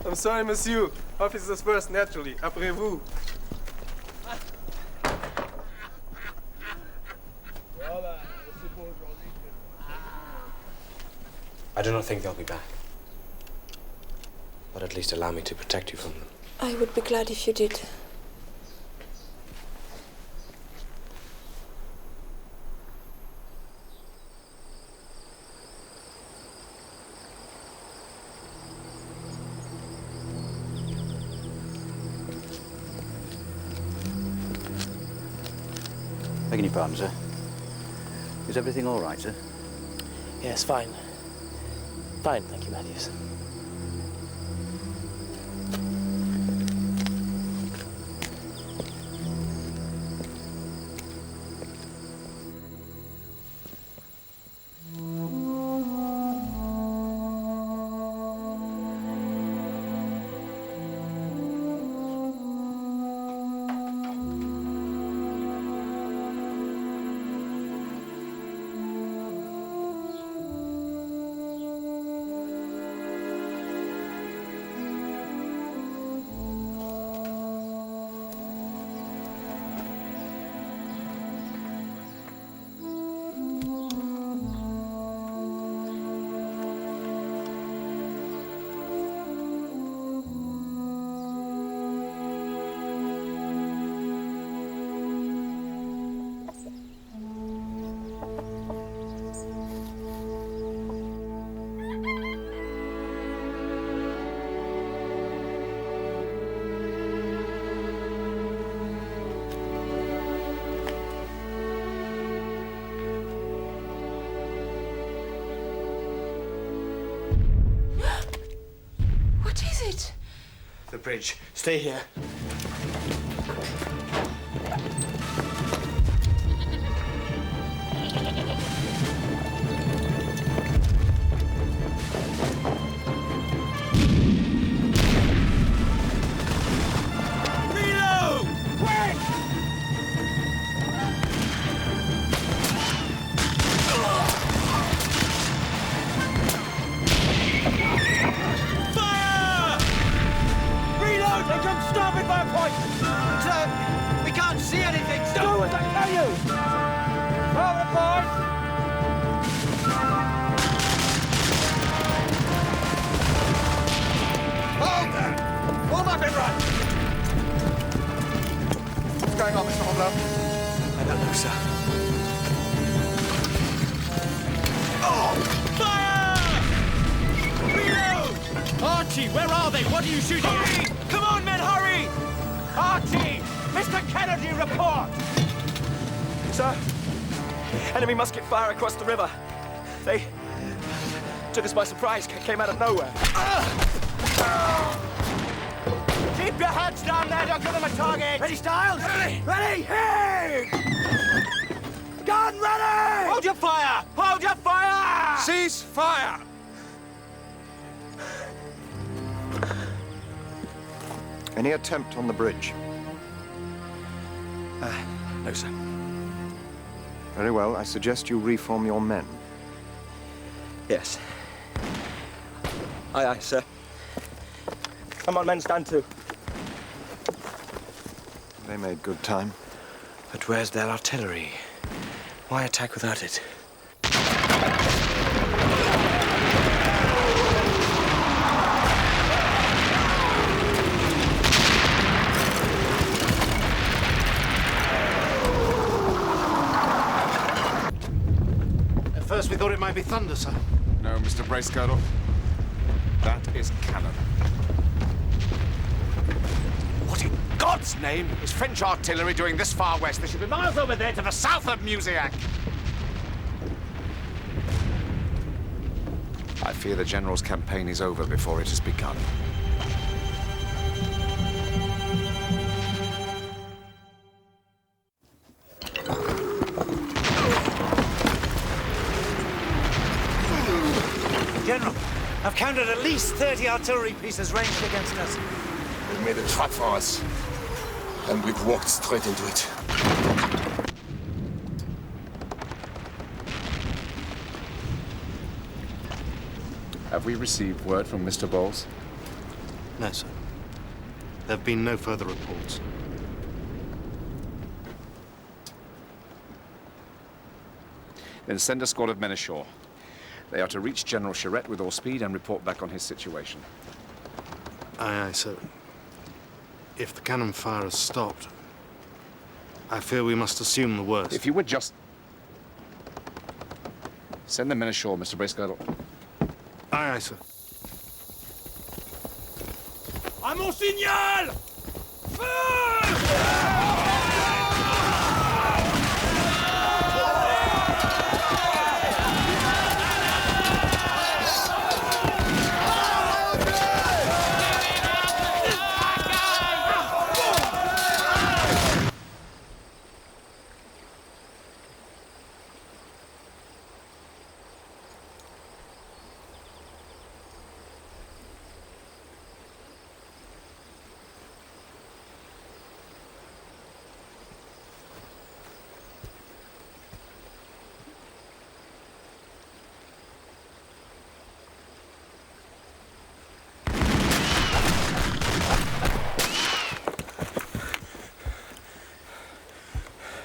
I'm sorry, monsieur. Officers first, naturally. Après vous. I do not think they'll be back. But at least allow me to protect you from them. I would be glad if you did. Begging your pardon, sir. Is everything all right, sir? Yes, fine. Fine, thank you, Matthews. The bridge. Stay here. Reload! Quick! Fire! Reload! They come starboard by a point! Sir, we can't see anything! Stop! I tell you! Forward, boys! Hold there! Pull up and run! What's going on, Mr. Hornblower? I don't know, sir. Fire! Reload! Archie, where are they? What are you shooting at? Come on, men, hurry! Archie! Mr. Kennedy, report! Sir, enemy musket fire across the river. They took us by surprise, came out of nowhere. Keep your heads down there, don't give them a target! Ready, Styles? Ready! Ready, hey! Gun ready! Hold your fire! Hold your fire! Cease fire! Any attempt on the bridge? No, sir. Very well. I suggest you reform your men. Yes. Aye, aye, sir. Come on, men, stand to. They made good time. But where's their artillery? Why attack without it? At first we thought it might be thunder, sir. No, Mr. Bracegirdle. That is cannon. What in God's name is French artillery doing this far west? They should be miles over there to the south of Musiac. I fear the General's campaign is over before it has begun. General, I've counted at least 30 artillery pieces ranged against us. They've made a trap for us, and we've walked straight into it. Have we received word from Mr. Bowles? No, sir. There have been no further reports. Then send a squad of men ashore. They are to reach General Charette with all speed and report back on his situation. Aye, aye, sir. If the cannon fire has stopped, I fear we must assume the worst. If you would just... send the men ashore, Mr. Bracegirdle. Aye, aye, sir. À mon signal!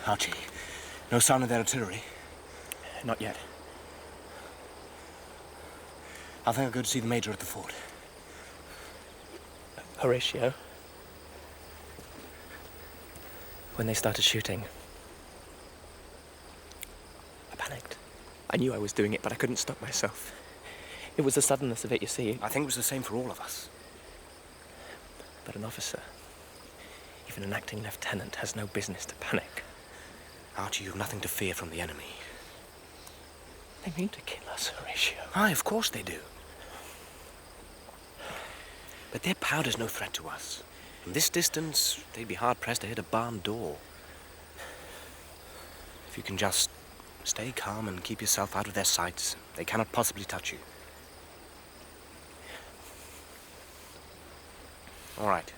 Archie, no sign of their artillery? Not yet. I think I'll go to see the Major at the fort. Horatio, when they started shooting, I panicked. I knew I was doing it, but I couldn't stop myself. It was the suddenness of it, you see. I think it was the same for all of us. But an officer, even an acting lieutenant, has no business to panic. Archie, you've nothing to fear from the enemy. They mean to kill us, Horatio. Aye, of course they do. But their powder's no threat to us. From this distance, they'd be hard-pressed to hit a barn door. If you can just stay calm and keep yourself out of their sights, they cannot possibly touch you. All right.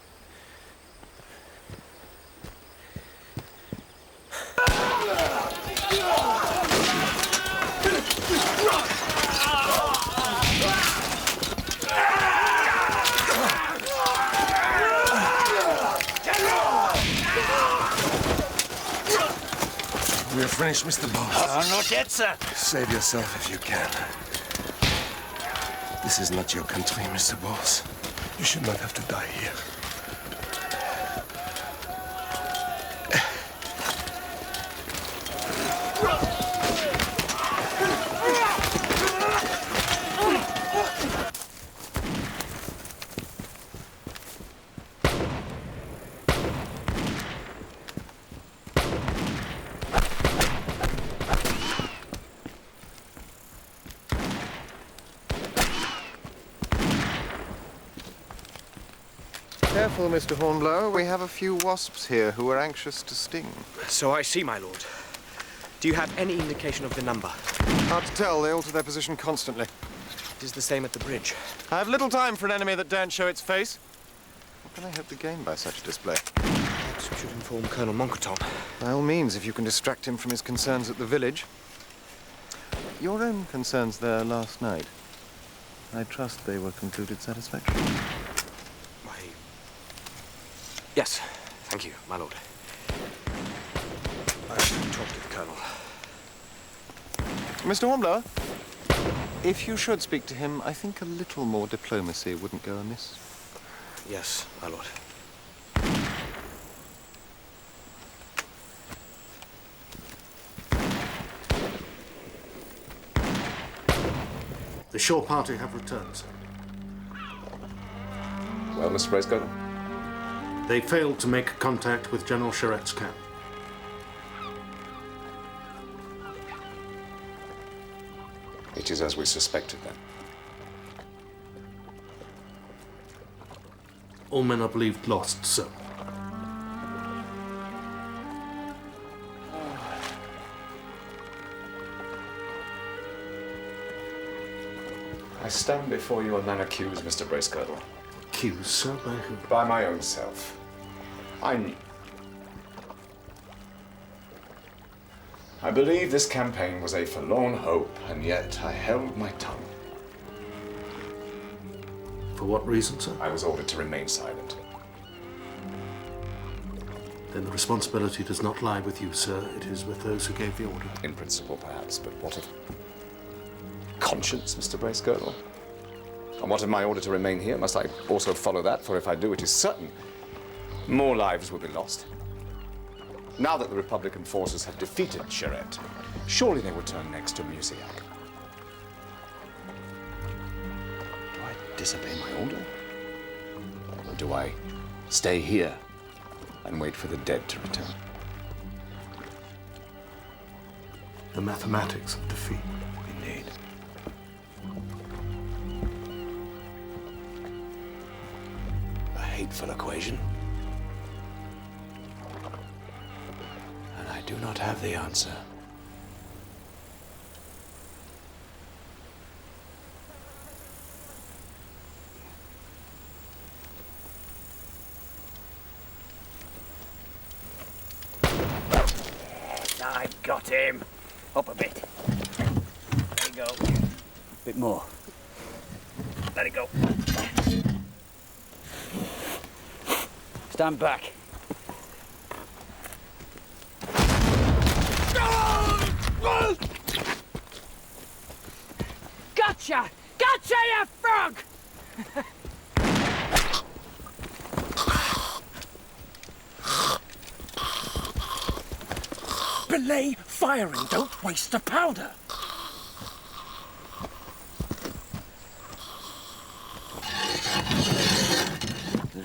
We are finished, Mr. Boss. Not yet, sir. Save yourself if you can. This is not your country, Mr. Boss. You should not have to die here. Careful, Mr. Hornblower. We have a few wasps here who are anxious to sting. So I see, my lord. Do you have any indication of the number? Hard to tell. They alter their position constantly. It is the same at the bridge. I have little time for an enemy that daren't show its face. What can I hope to gain by such a display? Perhaps we should inform Colonel Monckton. By all means, if you can distract him from his concerns at the village. Your own concerns there last night. I trust they were concluded satisfactorily. Why... Yes, thank you, my lord. I should talk to the Colonel. Mr. Hornblower, if you should speak to him, I think a little more diplomacy wouldn't go amiss. Yes, my lord. The shore party have returned, sir. Well, Mr. Bracegirdle? They failed to make contact with General Charette's camp. It is as we suspected, then. All men are believed lost, sir. I stand before you unaccused, Mr. Bracegirdle. Accused, sir? By whom? By my own self. I believe this campaign was a forlorn hope, and yet I held my tongue. For what reason, sir? I was ordered to remain silent. then the responsibility does not lie with you, sir. It is with those who gave the order. In principle, perhaps, but what of conscience, Mr. Bracegirdle? And what of my order to remain here? Must I also follow that? For if I do, it is certain more lives will be lost. Now that the Republican forces have defeated Charette, surely they will turn next to Musiac. Do I disobey my order? Or do I stay here and wait for the dead to return? The mathematics of defeat. Indeed. A hateful equation. And I do not have the answer. I got him. Up a bit. There you go. Bit more. Let it go. Stand back. Gotcha! Gotcha, you frog! Belay firing. Don't waste the powder.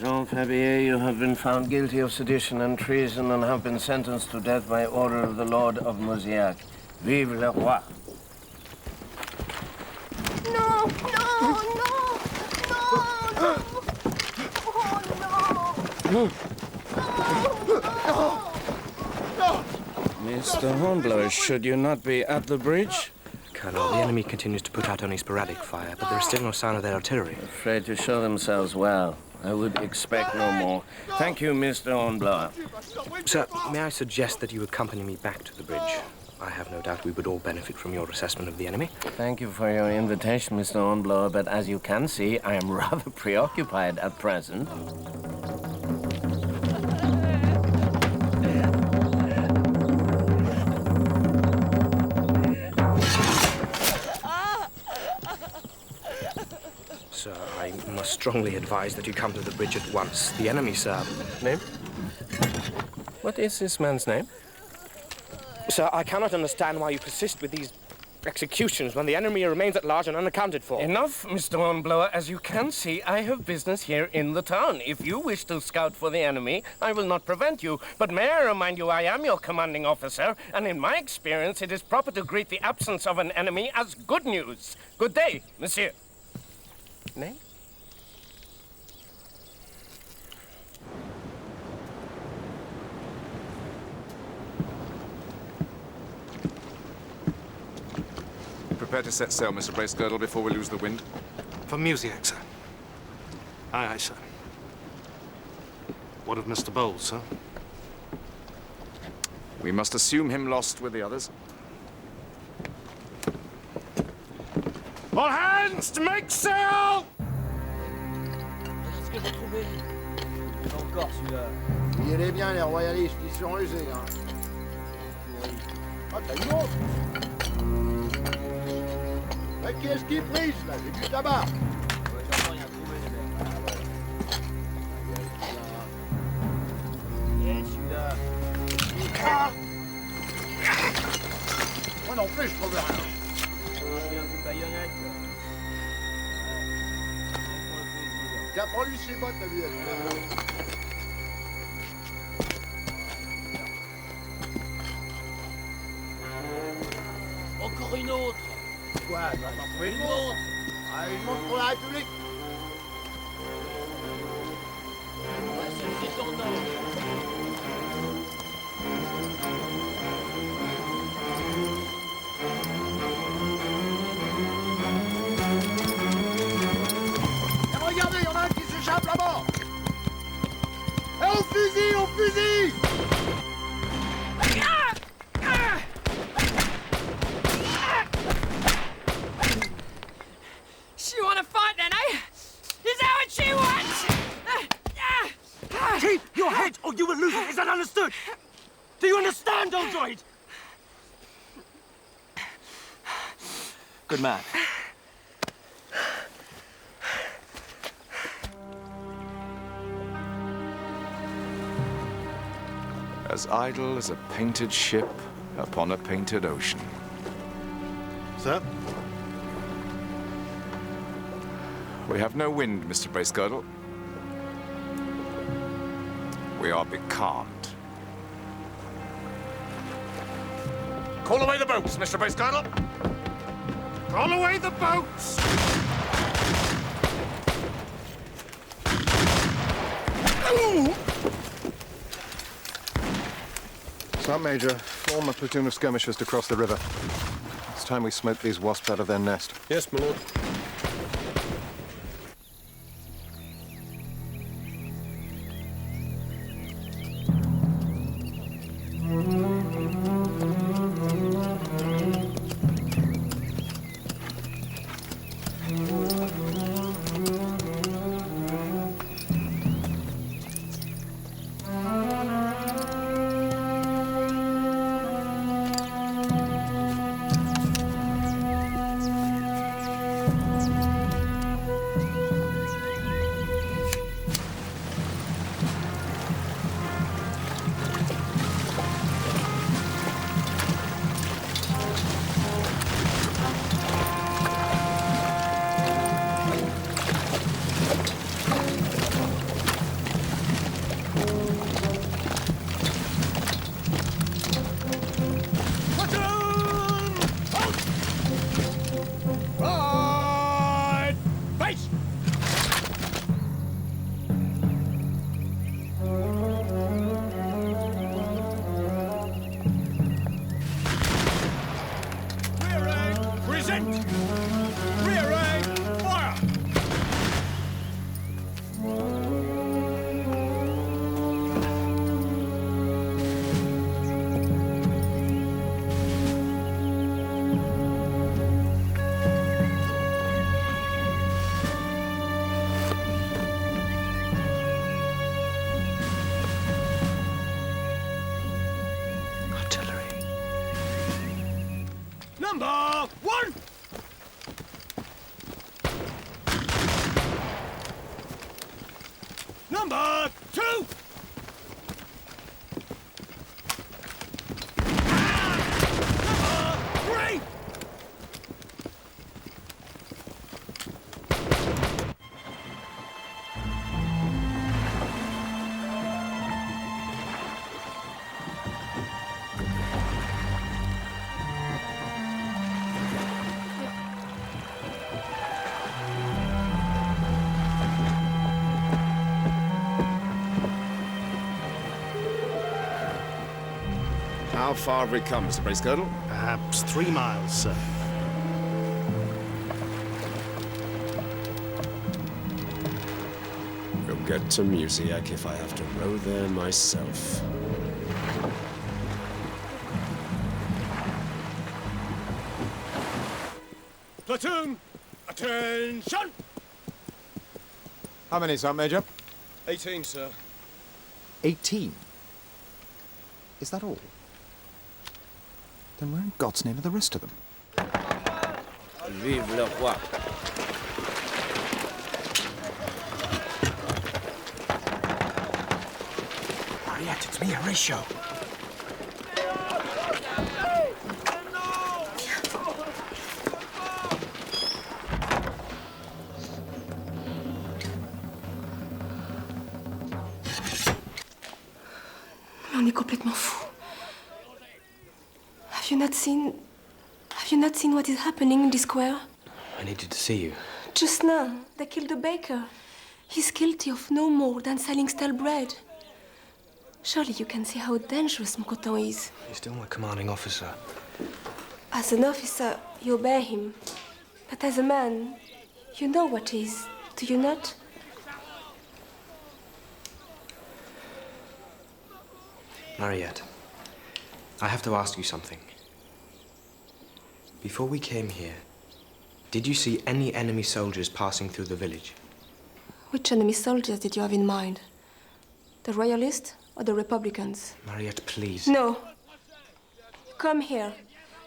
Jean Fabier, you have been found guilty of sedition and treason and have been sentenced to death by order of the Lord of Musiac. Vive le roi! No, no, no, no, no. Mr. Hornblower, should you not be at the bridge? Colonel, the enemy continues to put out only sporadic fire, but there is still no sign of their artillery. Afraid to show themselves well. I would expect no more. Thank you, Mr. Hornblower. Sir, may I suggest that you accompany me back to the bridge? I have no doubt we would all benefit from your assessment of the enemy. Thank you for your invitation, Mr. Hornblower, but as you can see, I am rather preoccupied at present. Sir, I must strongly advise that you come to the bridge at once. The enemy, sir. Name? What is this man's name? Sir, I cannot understand why you persist with these executions when the enemy remains at large and unaccounted for. Enough, Mr. Hornblower. As you can see, I have business here in the town. If you wish to scout for the enemy, I will not prevent you. But may I remind you, I am your commanding officer, and in my experience, it is proper to greet the absence of an enemy as good news. Good day, monsieur. Name? Prepare to set sail, Mr. Bracegirdle, before we lose the wind. For Musiac, sir. Aye, aye, sir. What of Mr. Bowles, sir? We must assume him lost with the others. All hands to make sail! Qu'est-ce que j'ai trouvé? Encore celui-là. Il est bien, les royalistes, ils sont rusés, hein. Ah, t'as une autre? Mais qu'est-ce qu'ils brisent, là? C'est du tabac. Ouais, j'ai encore rien trouvé, les mecs. Ah, ouais. Et celui-là. Ah! Moi non plus, je trouve rien. C'est un coup de baïonnette. Tiens, prends-lui ses bottes, la vie. Encore une autre. Quoi? Tu vas t'en trouver une autre? Ah, une montre pour la République. Ouais, c'est étonnant. Et regardez, il y en a un qui s'échappe là-bas. Et au fusil, au fusil! She wanna fight then, eh? Is that what she wants? Keep your head or you will lose it. Is that understood? Do you understand, old droid? Good man. As idle as a painted ship upon a painted ocean. Sir? We have no wind, Mr. Bracegirdle. We are becalmed. Call away the boats, Mr. Bracegirdle. Call away the boats! Sergeant Major, form a platoon of skirmishers to cross the river. It's time we smoked these wasps out of their nest. Yes, my lord. Number one! Number two! Number three! How far have we come, Mr. Bracegirdle? Perhaps 3 miles, sir. We'll get to Musiac if I have to row there myself. Platoon, attention! How many, Sergeant Major? 18, sir. 18? Is that all? Then where in God's name are the rest of them? Vive le roi. Mariette, it's me, Horatio. On est complètement fou. Have you not seen what is happening in the square? I needed to see you. Just now, they killed the baker. He's guilty of no more than selling stale bread. Surely you can see how dangerous Mkoton is. He's still my commanding officer. As an officer, you obey him. But as a man, you know what he is, do you not? Mariette, I have to ask you something. Before we came here, did you see any enemy soldiers passing through the village? Which enemy soldiers did you have in mind? The Royalists or the Republicans? Mariette, please. No. You come here,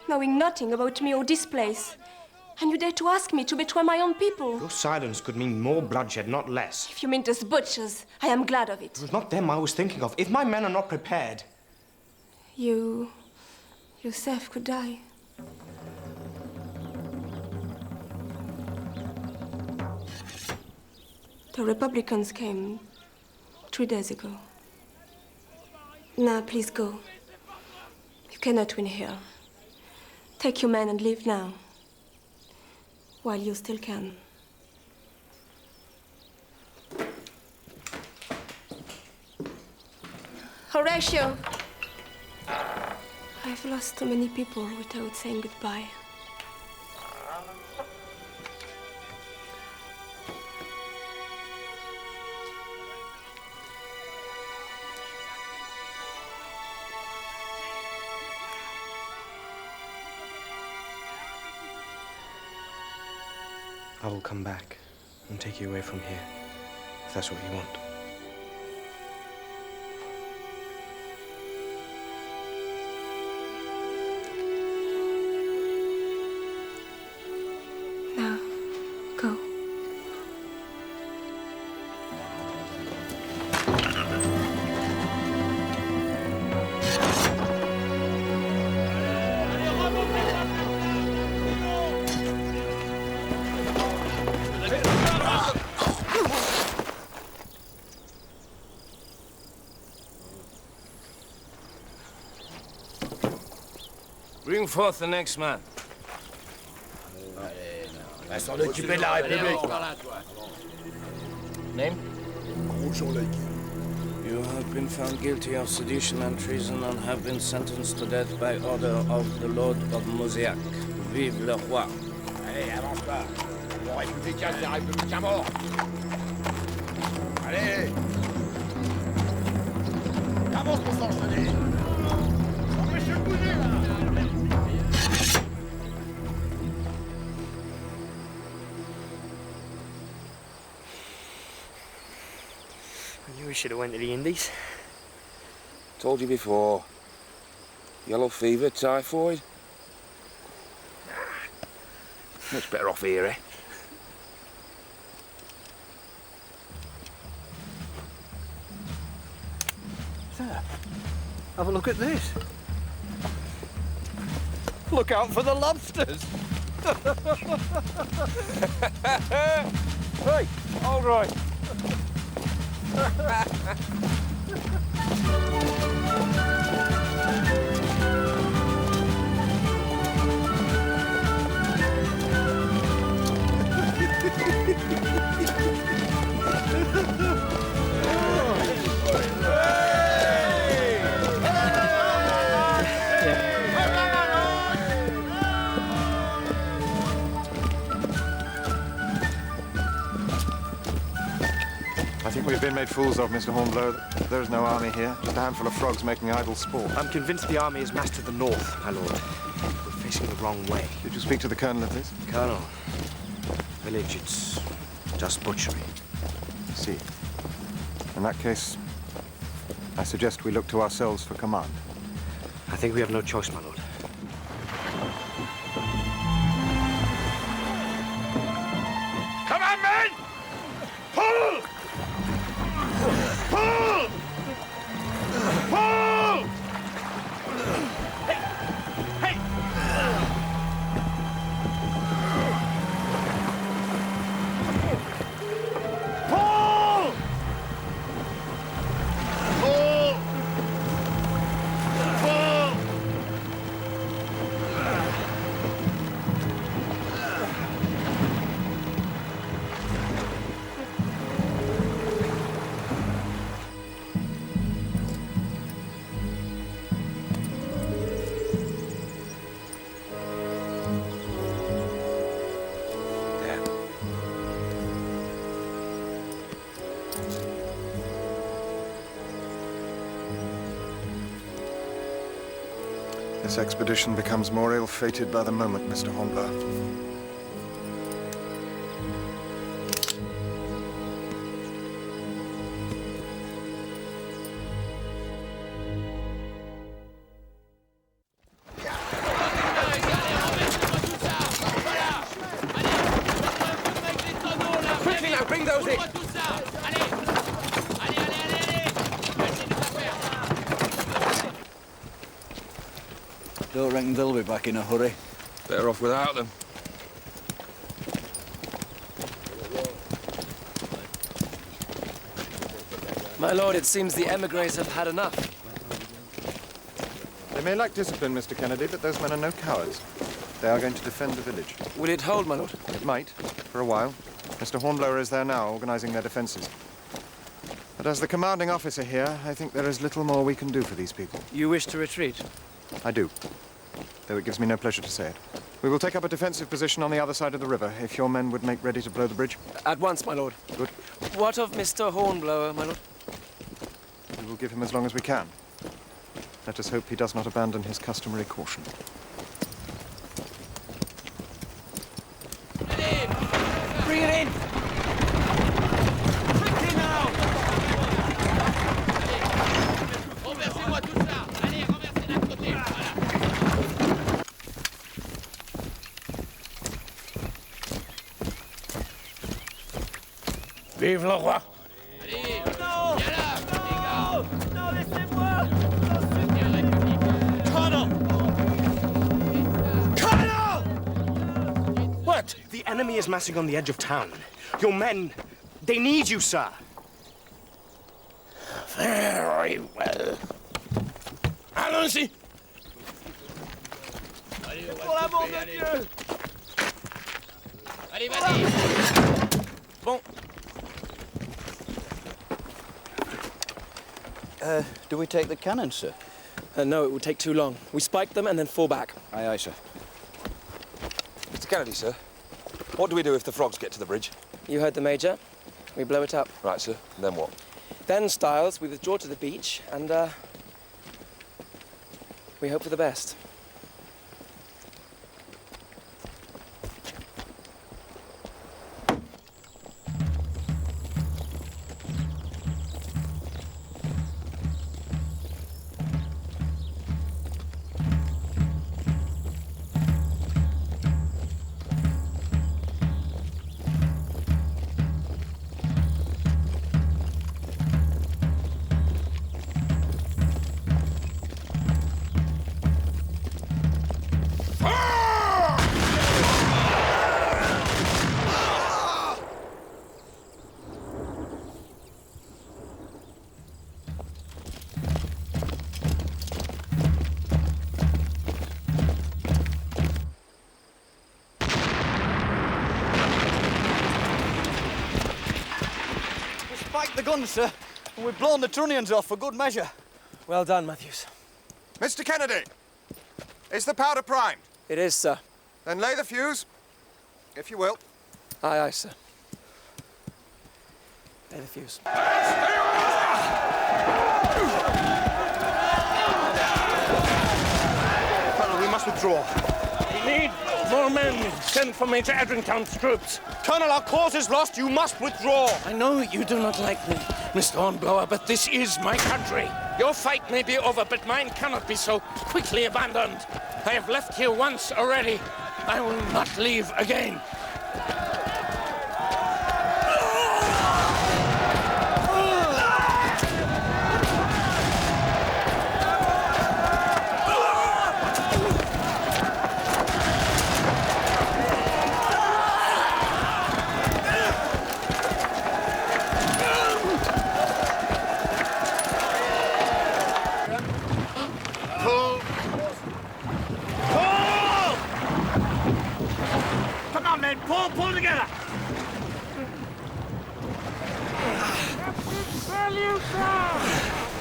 knowing nothing about me or this place. And you dare to ask me to betray my own people? Your silence could mean more bloodshed, not less. If you mean those butchers, I am glad of it. It was not them I was thinking of. If my men are not prepared... You yourself could die. The Republicans came 3 days ago. Now, please go. You cannot win here. Take your men and leave now, while you still can. Horatio! I've lost too many people without saying goodbye. I will come back and take you away from here, if that's what you want. Now, go. Bring forth the next man. Va s'en occuper de la République. Name? You have been found guilty of sedition and treason and have been sentenced to death by order of the Lord of Mosiac. Vive le roi. Allez, avance pas. Mon républicain, c'est un républicain mort. Allez. Avance, mon sang, je te dis. Empêchez de bouger, là. I knew we should have went to the Indies. Told you before. Yellow fever, typhoid. Much better off here, eh? Sir, have a look at this. Look out for the lobsters. Hey, all right. I think we've been made fools of, Mr. Hornblower. There is no army here, just a handful of frogs making idle sport. I'm convinced the army is massed to the north, my lord. We're facing the wrong way. Did you speak to the colonel of this? Colonel. Village, it's just butchery. See. In that case, I suggest we look to ourselves for command. I think we have no choice, my lord. Come on, men! Pull! Pull! Pull! Hey! Hey! Pull! Pull! Pull! This expedition becomes more ill-fated by the moment, Mr. Hornblower. Don't reckon they'll be back in a hurry. Better off without them. My lord, it seems the emigres have had enough. They may lack discipline, Mr. Kennedy, but those men are no cowards. They are going to defend the village. Will it hold, my lord? It might, for a while. Mr. Hornblower is there now, organizing their defenses. But as the commanding officer here, I think there is little more we can do for these people. You wish to retreat? I do, though it gives me no pleasure to say it. We will take up a defensive position on the other side of the river, if your men would make ready to blow the bridge. At once, my lord. Good. What of Mr. Hornblower, my lord? We will give him as long as we can. Let us hope he does not abandon his customary caution. Bring it in! Quickly now! Renversez-moi tout ça! Allez, renversez d'un côté! Voilà. Vive le roi! Allez, non! Viens là! Non! Non, laissez-moi! Colonel! Colonel! What? The enemy is massing on the edge of town. Your men, they need you, sir. Very well. Allons-y! Pour l'amour de Dieu! Allez, vas-y! Bon. Do we take the cannons, sir? No, it would take too long. We spike them and then fall back. Aye, aye, sir. Mr. Kennedy, sir. What do we do if the frogs get to the bridge? You heard the Major. We blow it up. Right, sir. And then what? Then, Styles, we withdraw to the beach and, we hope for the best. The guns, sir, and we've blown the trunnions off for good measure. Well done, Matthews. Mr. Kennedy, is the powder primed? It is, sir. Then lay the fuse, if you will. Aye, aye, sir. Lay the fuse. Colonel, we must withdraw. We need more men. Send for Major Edrington's troops. Colonel, our cause is lost. You must withdraw. I know you do not like me, Mr. Hornblower, but this is my country. Your fight may be over, but mine cannot be so quickly abandoned. I have left here once already. I will not leave again. Pull together!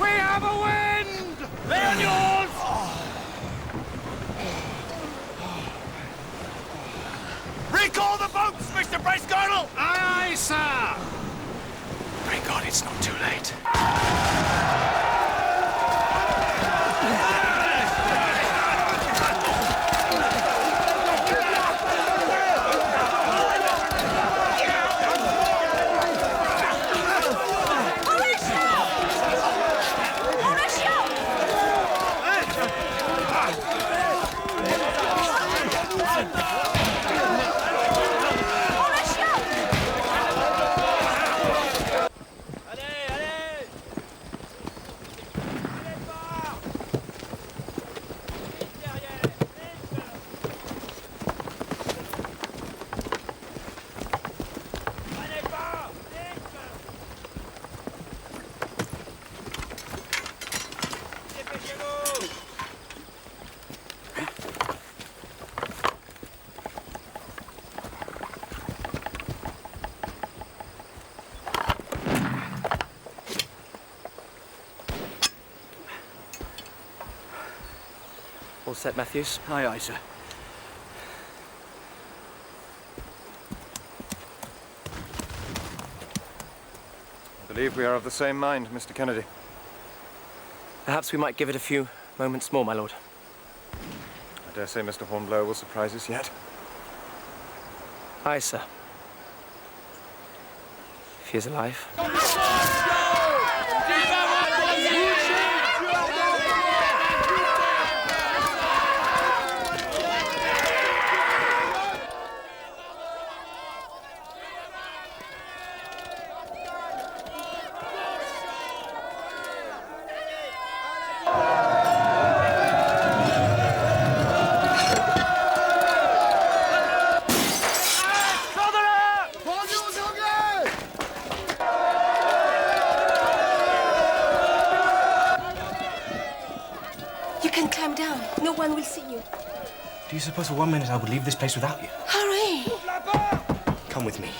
We have a wind! Lay on yours! Recall the boats, Mr. Brace Colonel! Aye, aye, sir! Thank God it's not too late. All set, Matthews? Aye, aye, sir. I believe we are of the same mind, Mr. Kennedy. Perhaps we might give it a few moments more, my lord. I dare say Mr. Hornblower will surprise us yet. Aye, sir. If he is alive. You can climb down. No one will see you. Do you suppose for 1 minute I would leave this place without you? Hurry! Come with me.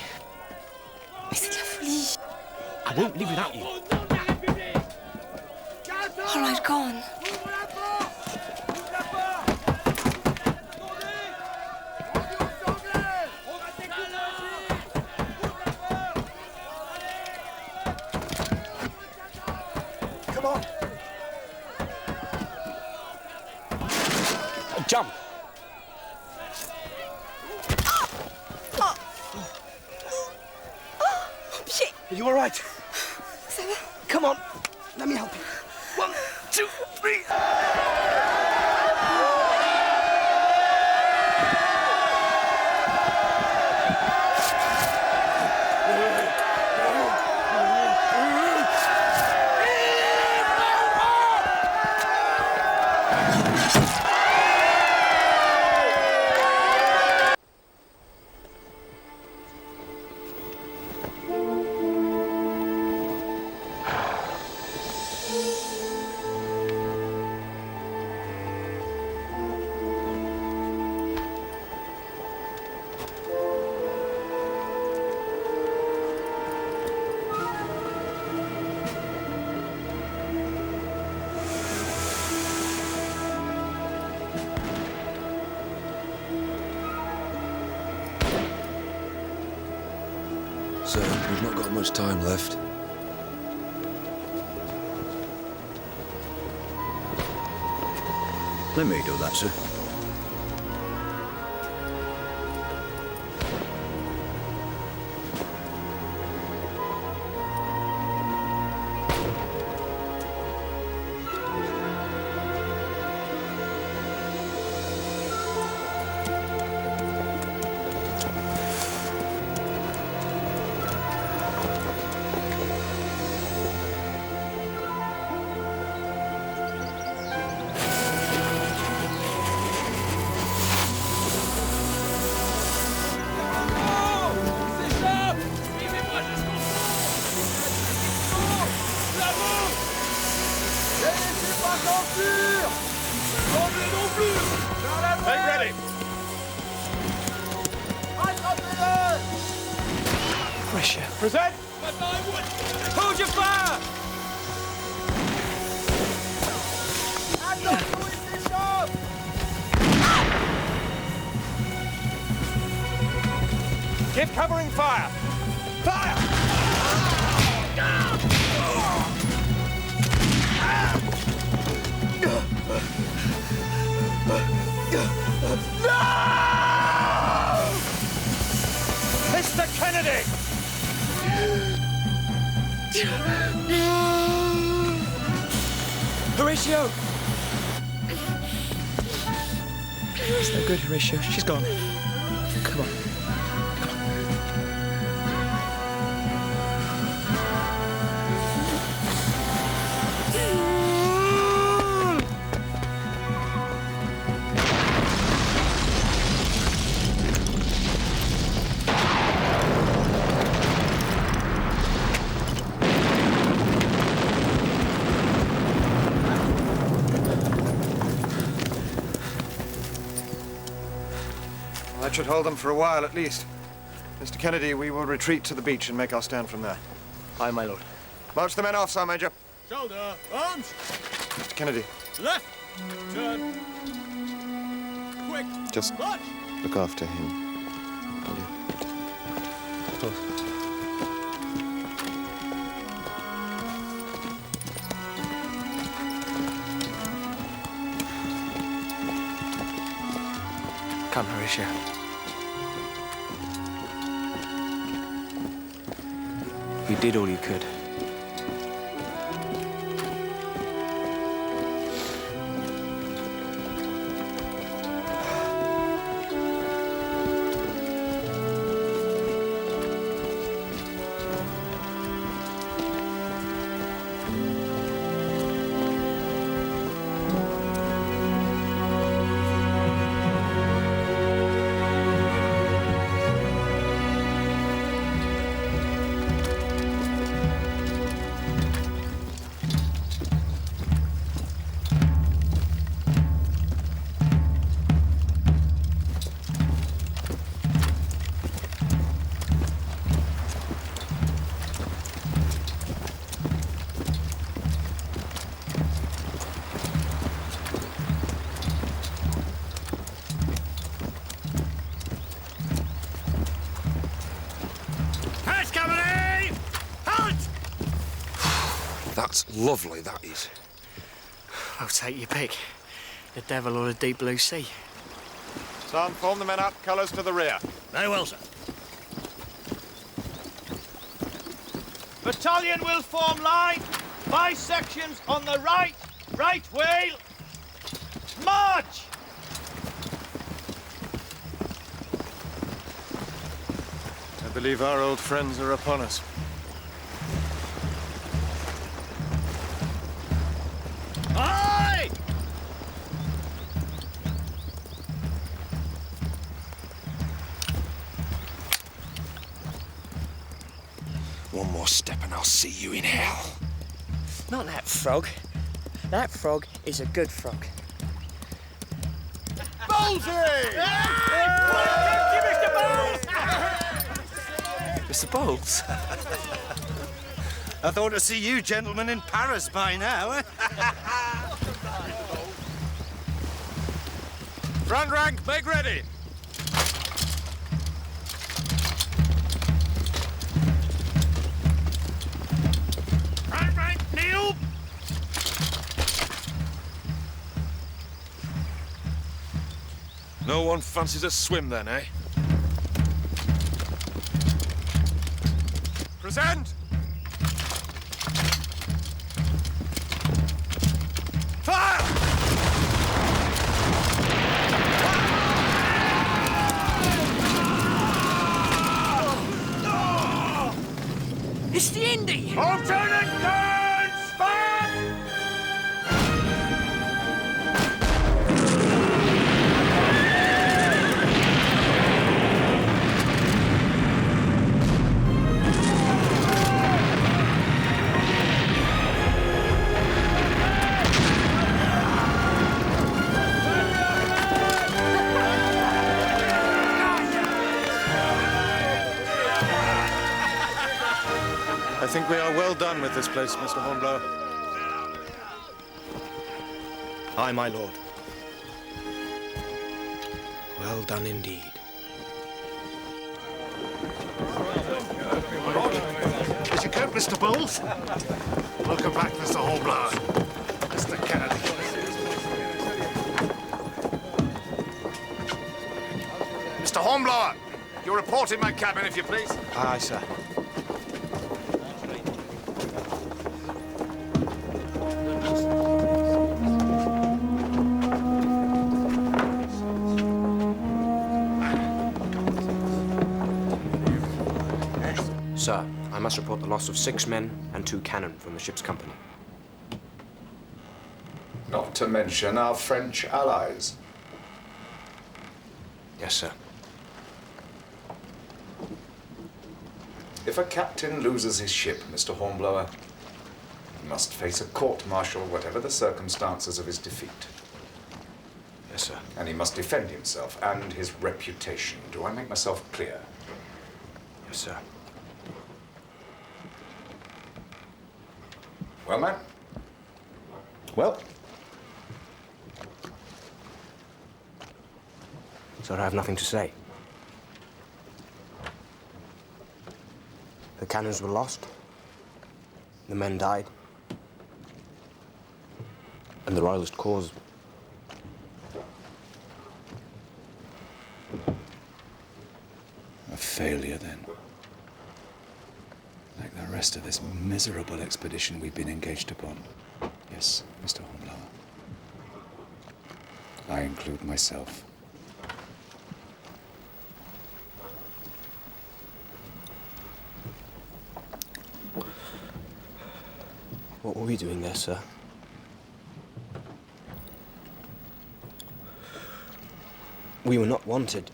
Mais c'est de la folie. I won't leave without you. All right, go on. Come on. Jump. Pied. Are you all right? Ça va? Come on. Let me help you. 1, 2, 3. Sir, we've not got much time left. Let me do that, sir. Make ready! Pressure. Present! Hold your fire! Give covering fire! Fire! Mr. Kennedy! Horatio! It's no good, Horatio. She's gone. Come on. That should hold them for a while, at least. Mr. Kennedy, we will retreat to the beach and make our stand from there. Aye, my lord. March the men off, Sergeant Major. Shoulder, arms! Mr. Kennedy. Left! Turn! quick! Just March! look after him, will you? Of course. Come, Horatio. You did all you could. That's lovely, that is. I'll take your pick. The devil or the deep blue sea. Sam, form the men up, colours to the rear. Very well, sir. Battalion will form line. 5 sections on the right. Right wheel. March! I believe our old friends are upon us. Aye! One more step and I'll see you in hell. Not that frog. That frog is a good frog. Bowlsy! Mr. Bowles? I thought to see you gentlemen in Paris by now, eh? Front rank, make ready. Front rank, kneel. No one fancies a swim then, eh? Present! Fire! It's the Indy! Alternate guns, fire! I think we are well done with this place, Mr. Hornblower. Aye, my lord. Well done indeed. Is your coat, Mr. Bowles? Welcome back, Mr. Hornblower. Mr. Kennedy. Mr. Hornblower, your report in my cabin, if you please. Aye, sir. Sir, I must report the loss of 6 men and 2 cannon from the ship's company. Not to mention our French allies. Yes, sir. If a captain loses his ship, Mr. Hornblower, he must face a court-martial, whatever the circumstances of his defeat. Yes, sir. And he must defend himself and his reputation. Do I make myself clear? Yes, sir. Well, man? Well? Sir, I have nothing to say. The cannons were lost. The men died. And the Royalist cause... a failure, then. Like the rest of this miserable expedition we've been engaged upon. Yes, Mr. Hornblower. I include myself. What were we doing there, sir? We were not wanted.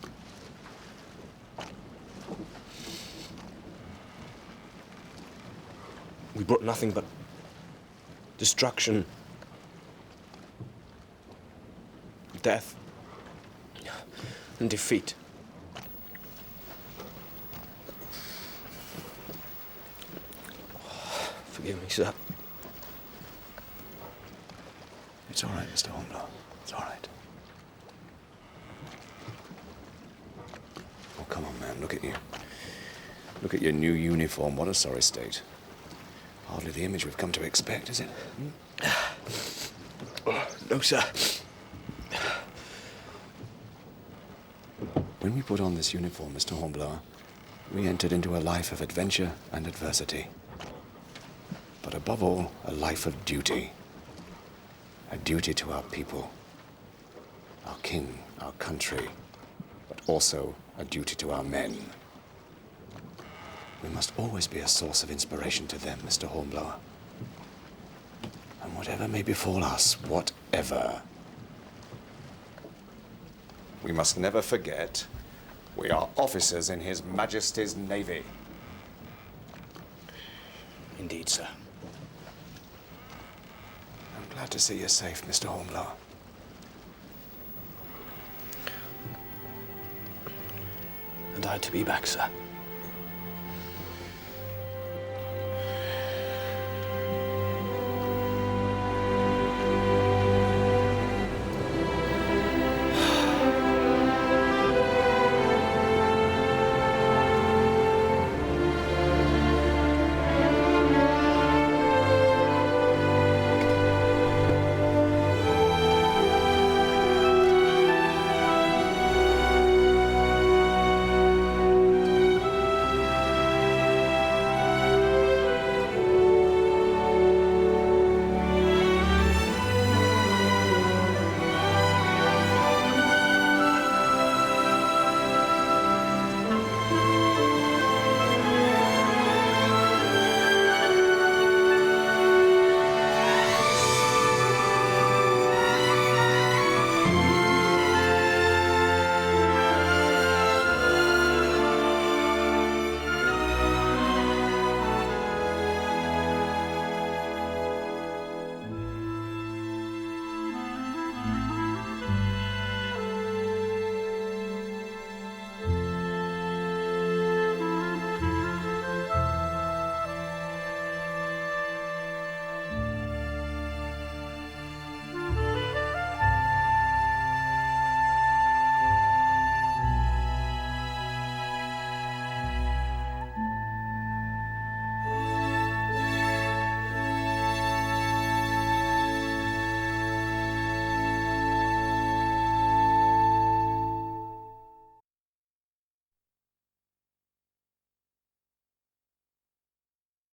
We brought nothing but destruction, death, and defeat. Forgive me, sir. It's all right, Mr. Hornblower. It's all right. Oh, come on, man. Look at you. Look at your new uniform. What a sorry state. Hardly the image we've come to expect, is it? No, sir. When we put on this uniform, Mr. Hornblower, we entered into a life of adventure and adversity. But above all, a life of duty. A duty to our people, our king, our country, but also a duty to our men. We must always be a source of inspiration to them, Mr. Hornblower. And whatever may befall us, whatever, we must never forget we are officers in His Majesty's Navy. Indeed, sir. I'm glad to see you safe, Mr. Hornblower. And I to be back, sir.